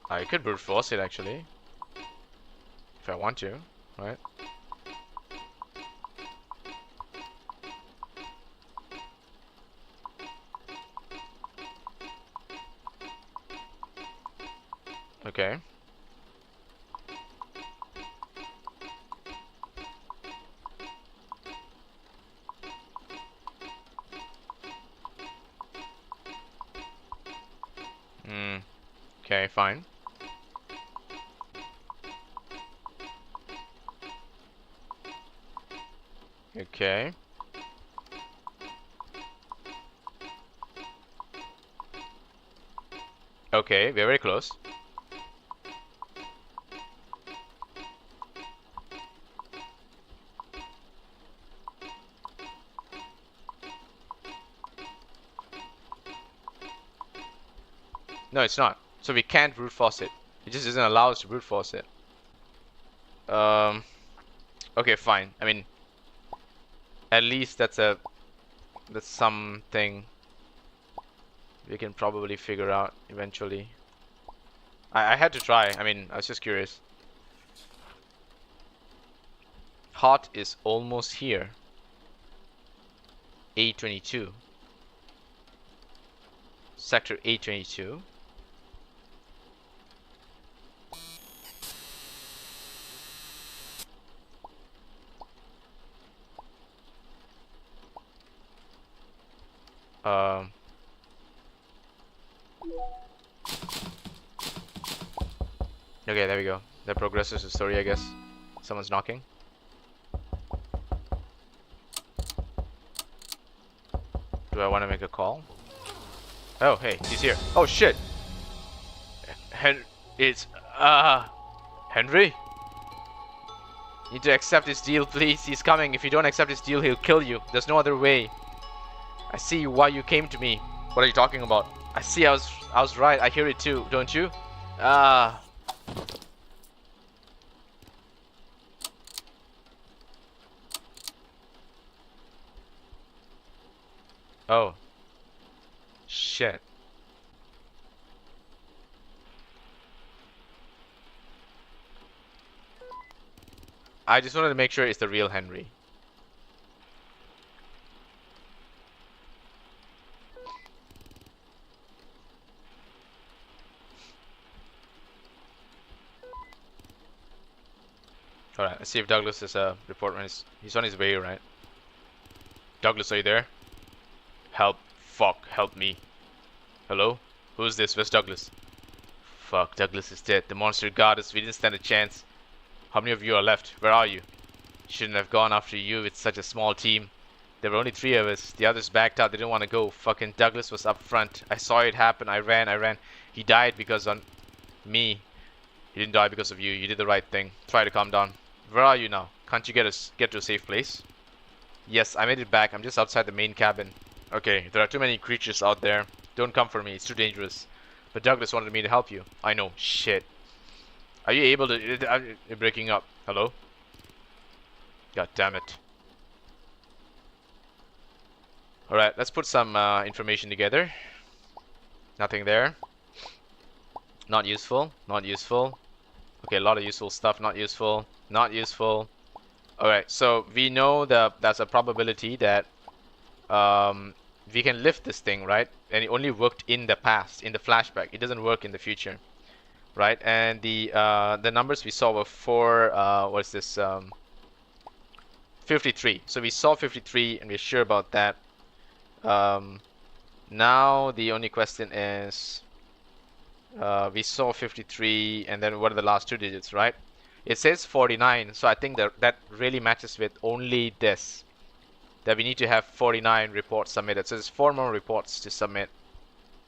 I could brute force it actually. If I want to, right? Okay. Okay, fine. Okay. Okay, we're very close. No, it's not. So we can't brute force it. It just doesn't allow us to brute force it. Okay, fine. I mean, at least that's something we can probably figure out eventually. I had to try. I mean, I was just curious. Hot is almost here. A22. Sector A22. Okay, there we go. That progresses the story, I guess. Someone's knocking. Do I want to make a call? Oh, hey, he's here. Oh, shit! It's, Henry? You need to accept his deal, please. He's coming. If you don't accept his deal, he'll kill you. There's no other way. I see why you came to me. What are you talking about? I see I was right. I hear it too, don't you? Ah. Oh. Shit. I just wanted to make sure it's the real Henry. Alright, let's see if Douglas is report when he's on his way, right? Douglas, are you there? Help. Fuck, help me. Hello? Who's this? Where's Douglas? Fuck, Douglas is dead. The monster got us. We didn't stand a chance. How many of you are left? Where are you? Shouldn't have gone after you with such a small team. There were only 3 of us. The others backed out. They didn't want to go. Fucking Douglas was up front. I saw it happen. I ran. He died because on me. He didn't die because of you. You did the right thing. Try to calm down. Where are you now? Can't you get to a safe place? Yes, I made it back. I'm just outside the main cabin. Okay, there are too many creatures out there. Don't come for me. It's too dangerous. But Douglas wanted me to help you. I know. Shit. Are you able to... You're breaking up. Hello? God damn it. Alright, let's put some information together. Nothing there. Not useful. Not useful. Okay, a lot of useful stuff. Not useful. Not useful. Alright, so we know that that's a probability that we can lift this thing, right? And it only worked in the past, in the flashback. It doesn't work in the future, right? And the numbers we saw were for what's this? 53. So we saw 53, and we're sure about that. Now the only question is, we saw 53, and then what are the last two digits, right? It says 49, so I think that really matches with only this. That we need to have 49 reports submitted. So there's 4 more reports to submit.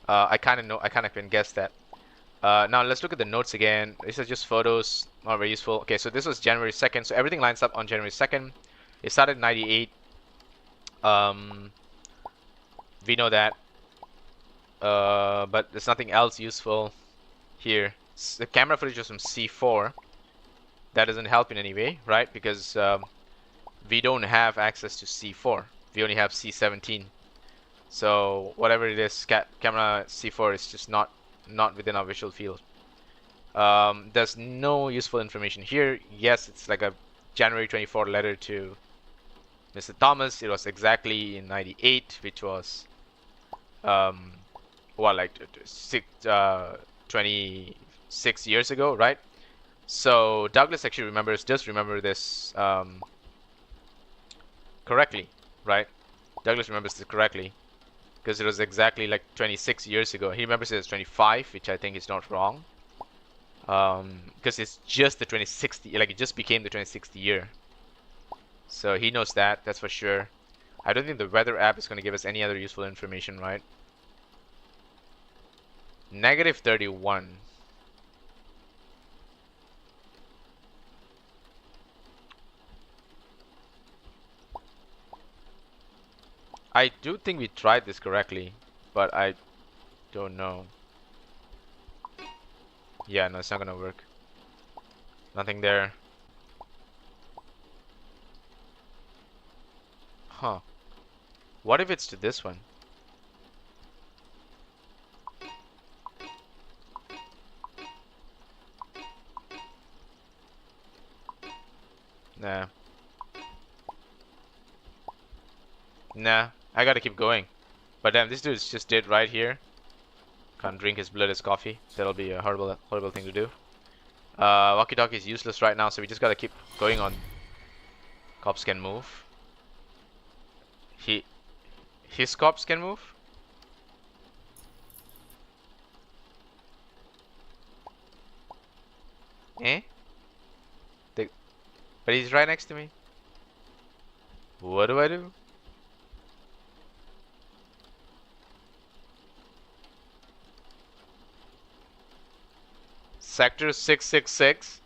I kind of can guess that. Now let's look at the notes again. This is just photos, not very useful. Okay, so this was January 2nd. So everything lines up on January 2nd. It started in 98. We know that. But there's nothing else useful here. The camera footage was from C4. That doesn't help in any way, right? Because we don't have access to C4. We only have C17. So whatever it is, camera C4 is just not within our visual field. There's no useful information here. Yes, it's like a January 24 letter to Mr. Thomas. It was exactly in 98, which was what, like 26 years ago, right? So Douglas actually does remember this correctly, right? Douglas remembers this correctly because it was exactly like 26 years ago. He remembers it as 25, which I think is not wrong, because it's just the 26th, like it just became the 26th year. So he knows that, that's for sure. I don't think the weather app is going to give us any other useful information, right? Negative 31. I do think we tried this correctly, but I don't know. Yeah, no, it's not gonna work. Nothing there. Huh. What if it's to this one? Nah. Nah, I gotta keep going. But damn, this dude's just dead right here. Can't drink his blood as coffee. That'll be a horrible thing to do. Walkie-talkie is useless right now, so we just gotta keep going on. Cops can move. His cops can move? Eh? But he's right next to me. What do I do? Sector 666.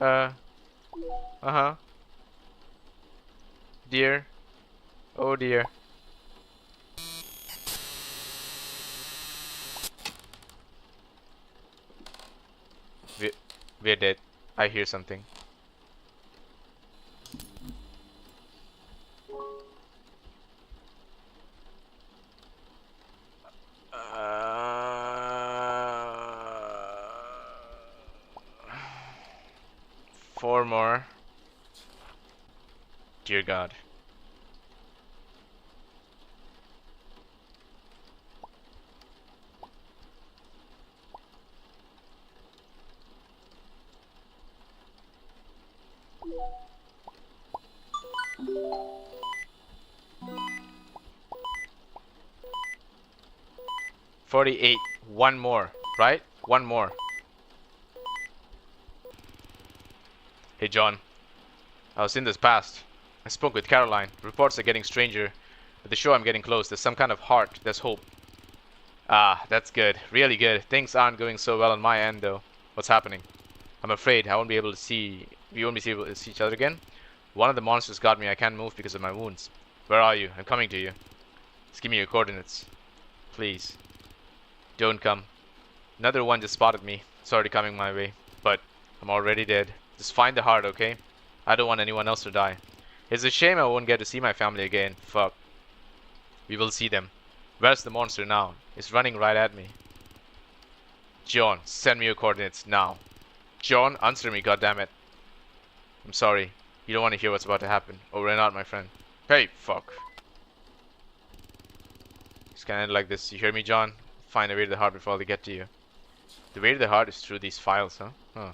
Uh-huh. Dear. Oh dear. We're dead. I hear something. Four more. Dear God. $48. One more, right? One more. Hey John, I was in this past. I spoke with Caroline. Reports are getting stranger. At the show I'm getting close. There's some kind of heart. There's hope. Ah, that's good. Really good. Things aren't going so well on my end though. What's happening? I'm afraid I won't be able to see... We won't be able to see each other again. One of the monsters got me. I can't move because of my wounds. Where are you? I'm coming to you. Just give me your coordinates. Please. Don't come. Another one just spotted me. It's already coming my way. But I'm already dead. Just find the heart, okay? I don't want anyone else to die. It's a shame I won't get to see my family again. Fuck. We will see them. Where's the monster now? It's running right at me. John, send me your coordinates now. John, answer me, goddammit. I'm sorry. You don't want to hear what's about to happen. Over and out, my friend. Hey, fuck. It's gonna end like this. You hear me, John? Find a way to the heart before they get to you. The way to the heart is through these files, huh? Huh.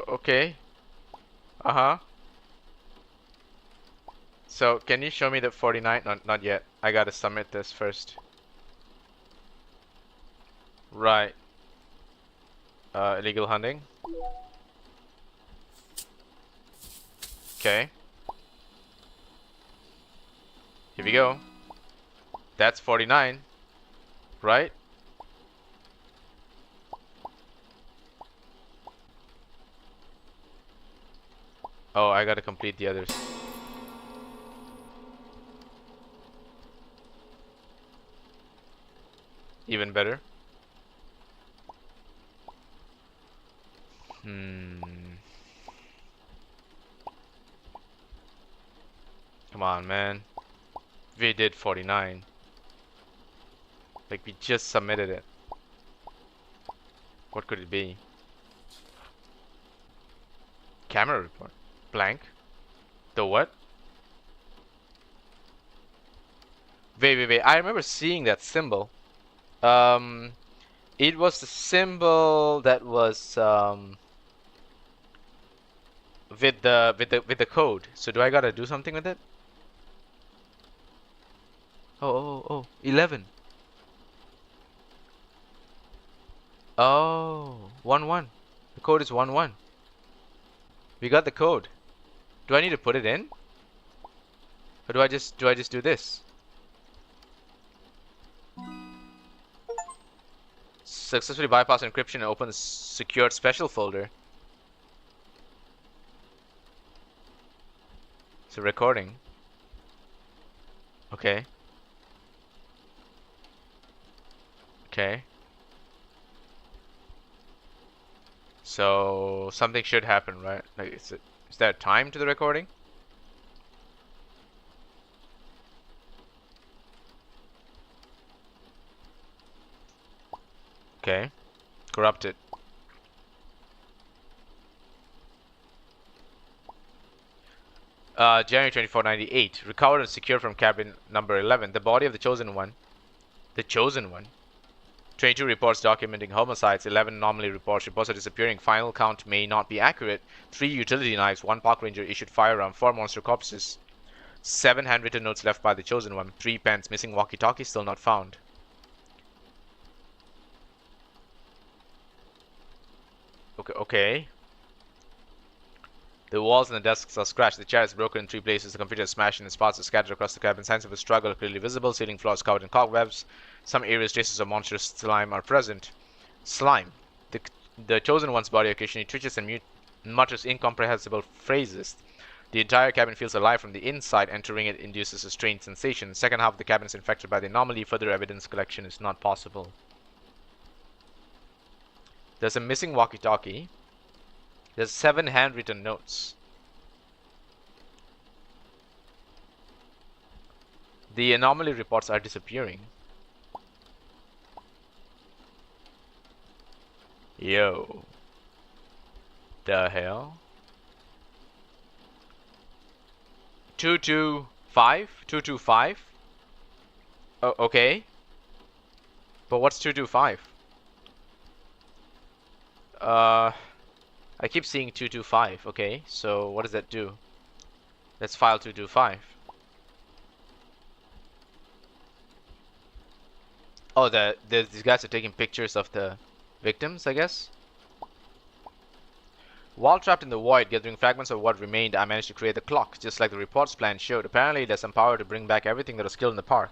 Okay. Uh-huh. So, can you show me the 49? Not yet. I gotta submit this first. Right. Illegal hunting. Okay. Here we go. That's 49. Right? Oh, I gotta complete the others. Even better. Come on, man. We did 49. Like, we just submitted it. What could it be? Camera report. Blank. The what? Wait. I remember seeing that symbol. It was the symbol that was with the code. So do I gotta do something with it? Oh, 11. Oh, 11. The code is 11. We got the code. Do I need to put it in? Or do I just do this? Successfully bypass encryption and open the secured special folder. It's a recording. Okay. Okay. So something should happen, right? Like, is there time to the recording? Okay. Corrupted. January 2498. Recovered and secured from cabin number 11. The body of the chosen one. The chosen one. 22 reports documenting homicides. 11 anomaly reports. Reports are disappearing. Final count may not be accurate. 3 utility knives. 1 park ranger issued firearm. 4 monster corpses. 7 handwritten notes left by the chosen one. 3 pens. Missing walkie-talkie still not found. Okay. The walls and the desks are scratched. The chair is broken in 3 places. The computer is smashed and its parts are scattered across the cabin. Signs of a struggle are clearly visible. Ceiling floors covered in cobwebs. Some areas traces of monstrous slime are present. Slime. The chosen one's body occasionally twitches and mutters incomprehensible phrases. The entire cabin feels alive from the inside. Entering it induces a strange sensation. The second half of the cabin is infected by the anomaly. Further evidence collection is not possible. There's a missing walkie-talkie. There's 7 handwritten notes. The anomaly reports are disappearing. Yo. The hell? 225? 225? Oh, okay. But what's 225? I keep seeing 225. Okay, so what does that do? Let's file 225. Oh, these guys are taking pictures of the victims, I guess. While trapped in the void, gathering fragments of what remained, I managed to create the clock, just like the report's plan showed. Apparently, there's some power to bring back everything that was killed in the park.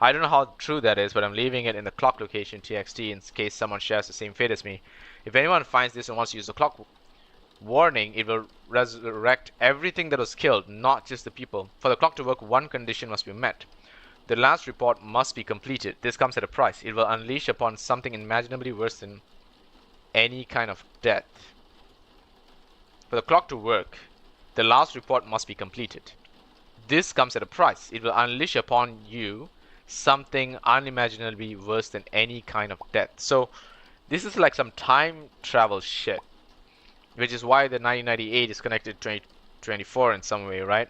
I don't know how true that is, but I'm leaving it in the clock location TXT in case someone shares the same fate as me. If anyone finds this and wants to use the clock warning, it will resurrect everything that was killed, not just the people. For the clock to work, one condition must be met. The last report must be completed. This comes at a price. It will unleash upon something imaginably worse than any kind of death. For the clock to work, the last report must be completed. This comes at a price. It will unleash upon you something unimaginably worse than any kind of death. So this is like some time travel shit, which is why the 1998 is connected to 2024 in some way, right?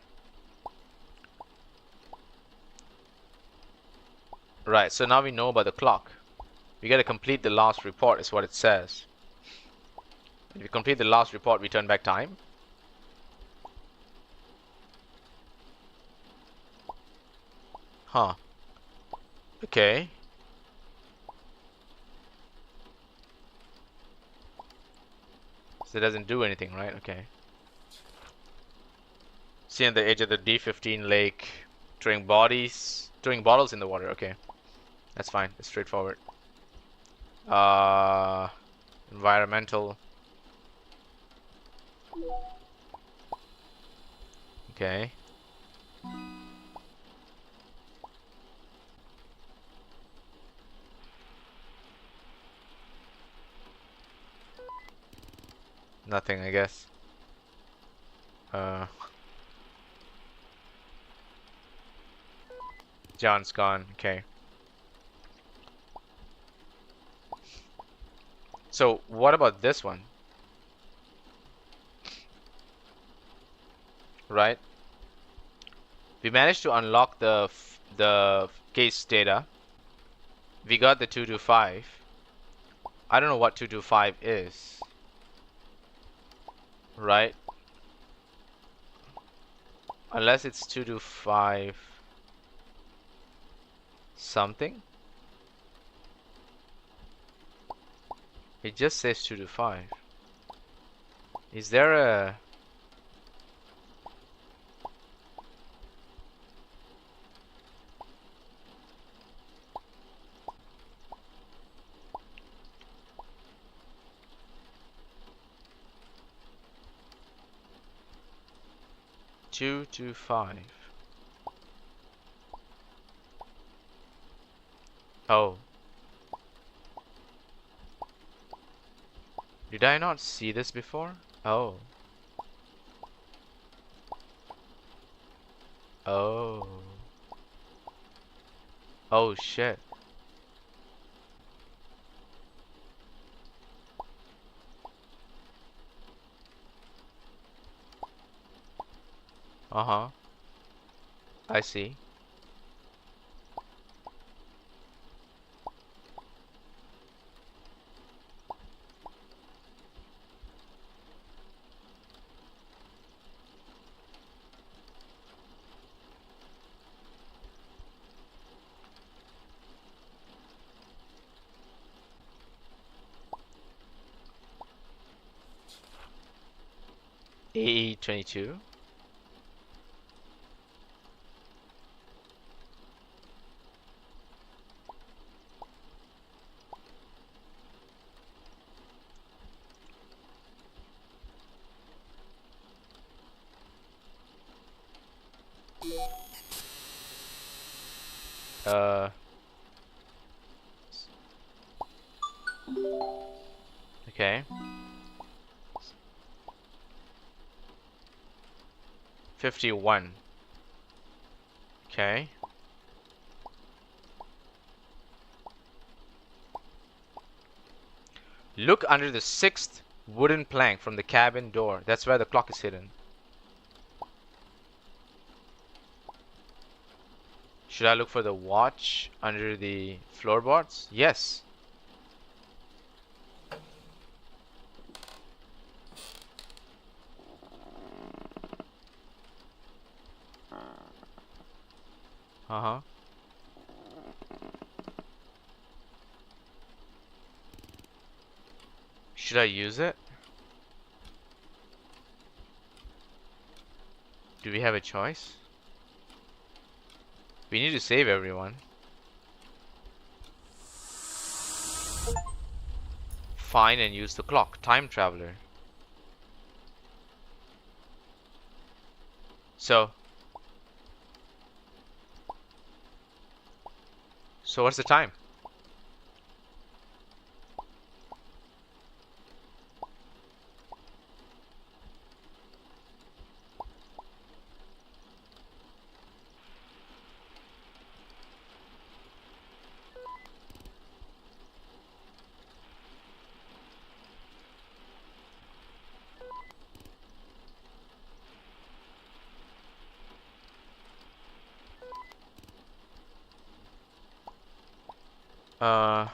Right, so now we know about the clock. We gotta complete the last report is what it says. If we complete the last report, we turn back time. Huh. Okay. So it doesn't do anything, right? Okay. See on the edge of the D15 lake, throwing bottles in the water. Okay. That's fine. It's straightforward. Environmental. Okay. Nothing, I guess. John's gone. Okay. So what about this one? Right? We managed to unlock the case data. We got the 225. I don't know what 225 is. Right? Unless it's 225 something. It just says 225. Is there a... Two to five. Oh. Did I not see this before? Oh. Oh. Oh shit. Uh-huh. I see. AE22. Okay. 51. Okay. Look under the 6th wooden plank from the cabin door. That's where the clock is hidden. Should I look for the watch under the floorboards? Yes. Uh-huh. Should I use it? Do we have a choice? We need to save everyone. Find and use the clock. Time traveler. So what's the time? Uh,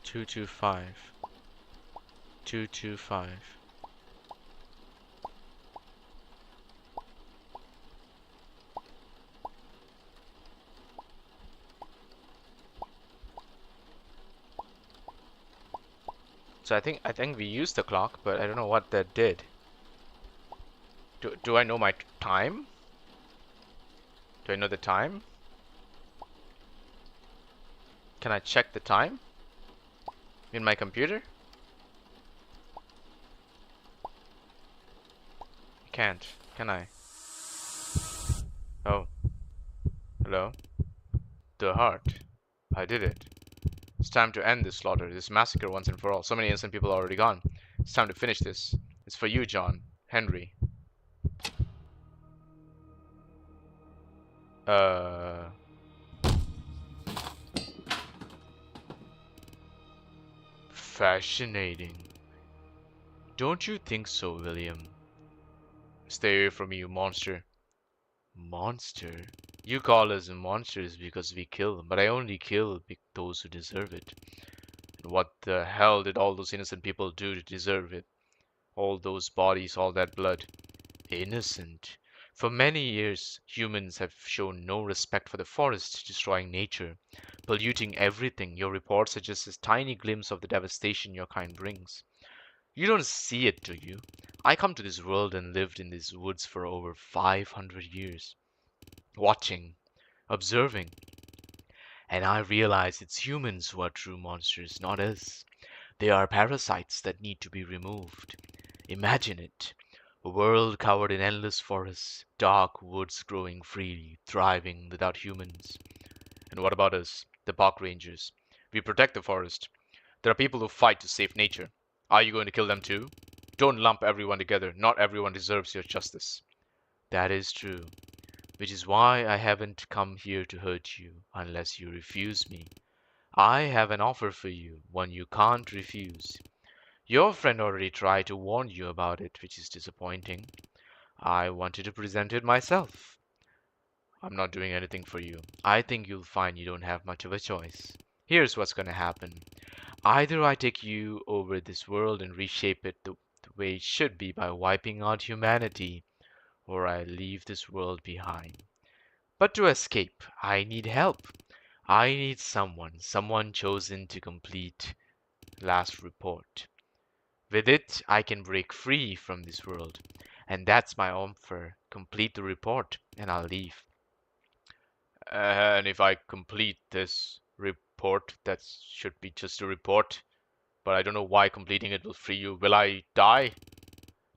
two, 225. 225. So I think we used the clock, but I don't know what that did. Do I know my time? Do I know the time? Can I check the time in my computer? I can't. Can I? Oh, hello. The heart. I did it. It's time to end this slaughter, this massacre once and for all. So many innocent people are already gone. It's time to finish this. It's for you, John. Henry. Uh... Fascinating. Don't you think so, William? Stay away from me, you monster. Monster? You call us monsters because we kill, but I only kill those who deserve it. And what the hell did all those innocent people do to deserve it? All those bodies, all that blood. Innocent. For many years, humans have shown no respect for the forest, destroying nature, polluting everything. Your reports are just a tiny glimpse of the devastation your kind brings. You don't see it, do you? I come to this world and lived in these woods for over 500 years, watching, observing, and I realize it's humans who are true monsters, not us. They are parasites that need to be removed. Imagine it. A world covered in endless forests, dark woods growing freely, thriving without humans. And what about us, the park rangers? We protect the forest. There are people who fight to save nature. Are you going to kill them too? Don't lump everyone together. Not everyone deserves your justice. That is true, which is why I haven't come here to hurt you unless you refuse me. I have an offer for you, one you can't refuse. Your friend already tried to warn you about it, which is disappointing. I wanted to present it myself. I'm not doing anything for you. I think you'll find you don't have much of a choice. Here's what's gonna happen. Either I take you over this world and reshape it the way it should be by wiping out humanity, or I leave this world behind. But to escape, I need help. I need someone chosen to complete last report. With it, I can break free from this world. And that's my offer. Complete the report, and I'll leave. And if I complete this report, that should be just a report. But I don't know why completing it will free you. Will I die?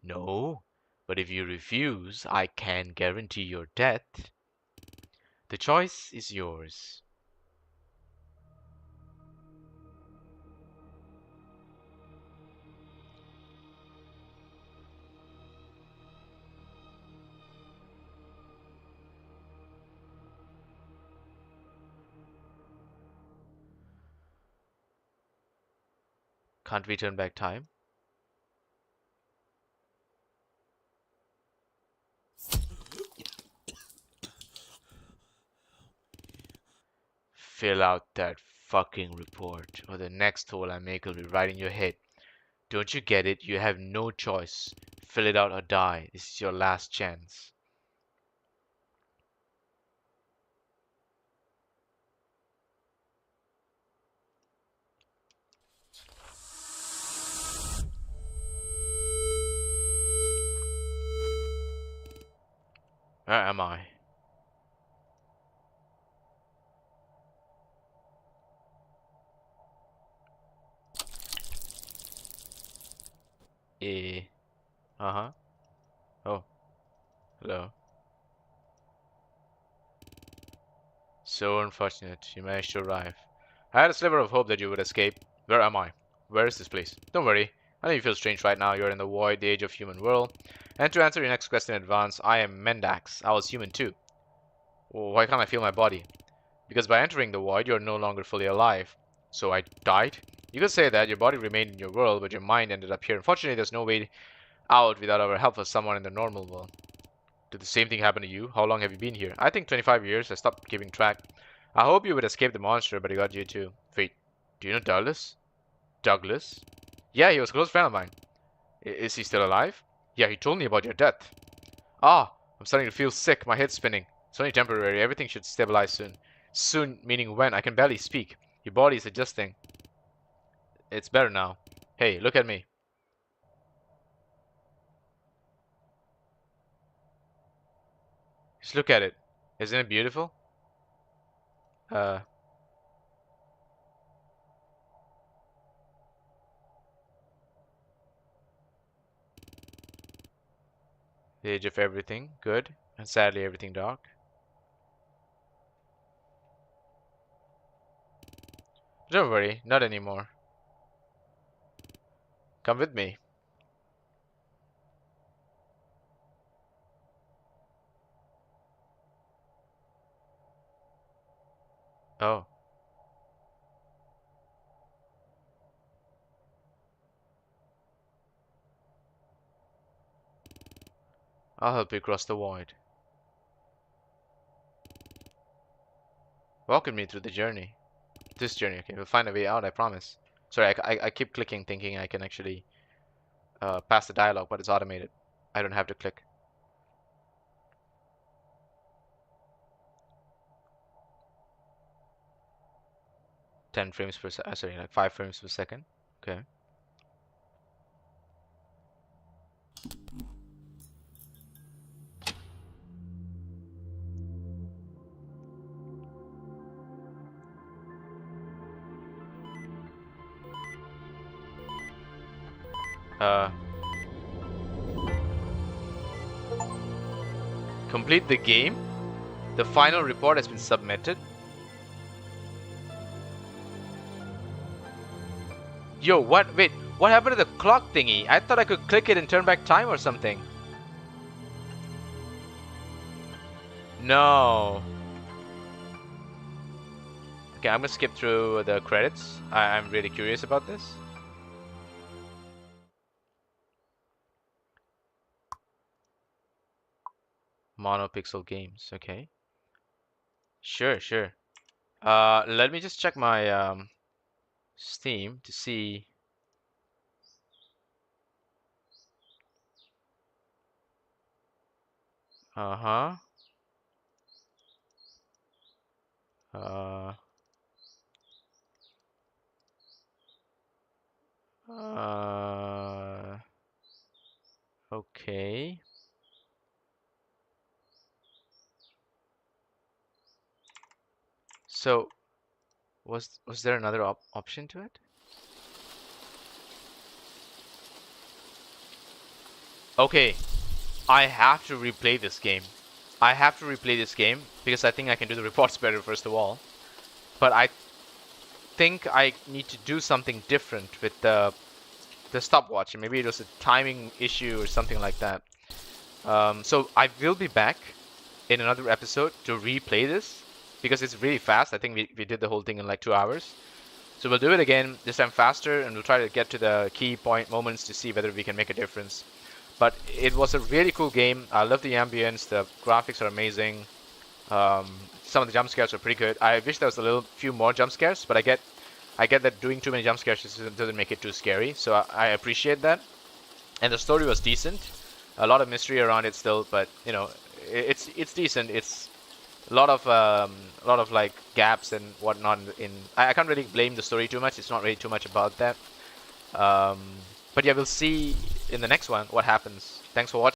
No. But if you refuse, I can guarantee your death. The choice is yours. Can't we turn back time? Fill out that fucking report, or the next hole I make will be right in your head. Don't you get it? You have no choice. Fill it out or die. This is your last chance. Where am I? Eh. Uh-huh. Oh, hello. So unfortunate. You managed to arrive. I had a sliver of hope that you would escape. Where am I? Where is this place? Don't worry. I know you feel strange right now. You're in the void, the age of human world. And to answer your next question in advance, I am Mendax. I was human too. Well, why can't I feel my body? Because by entering the void, you're no longer fully alive. So I died? You could say that your body remained in your world, but your mind ended up here. Unfortunately, there's no way out without our help of someone in the normal world. Did the same thing happen to you? How long have you been here? I think 25 years. I stopped keeping track. I hope you would escape the monster, but he got you too. Wait, do you know Douglas? Douglas? Yeah, he was a close friend of mine. Is he still alive? Yeah, he told me about your death. Ah, I'm starting to feel sick. My head's spinning. It's only temporary. Everything should stabilize soon. Soon, meaning when? I can barely speak. Your body is adjusting. It's better now. Hey, look at me. Just look at it. Isn't it beautiful? The age of everything. Good. And sadly, everything dark. Don't worry, not anymore. Come with me. Oh. I'll help you cross the void. Walk with me through the journey. This journey, okay. We'll find a way out, I promise. Sorry, I keep clicking thinking I can actually pass the dialogue, but it's automated. I don't have to click. Sorry, like 5 frames per second. Okay. Complete the game. The final report has been submitted. Yo, what? Wait, what happened to the clock thingy? I thought I could click it and turn back time or something. No. Okay, I'm gonna skip through the credits. I'm really curious about this. Monopixel Games, okay. Sure. Let me just check my Steam to see. Uh-huh. Okay. So, was there another option to it? Okay, I have to replay this game. I have to replay this game because I think I can do the reports better first of all. But I think I need to do something different with the stopwatch. Maybe it was a timing issue or something like that. So I will be back in another episode to replay this because it's really fast. I think we did the whole thing in like 2 hours. So we'll do it again, this time faster, and we'll try to get to the key point moments to see whether we can make a difference. But it was a really cool game. I love the ambience. The graphics are amazing. Some of the jump scares are pretty good. I wish there was a few more jump scares, but I get that doing too many jump scares doesn't make it too scary. So I appreciate that. And the story was decent. A lot of mystery around it still, but you know, it's decent. It's a lot of like gaps and whatnot. I can't really blame the story too much. It's not really too much about that. But yeah, we'll see in the next one what happens. Thanks for watching.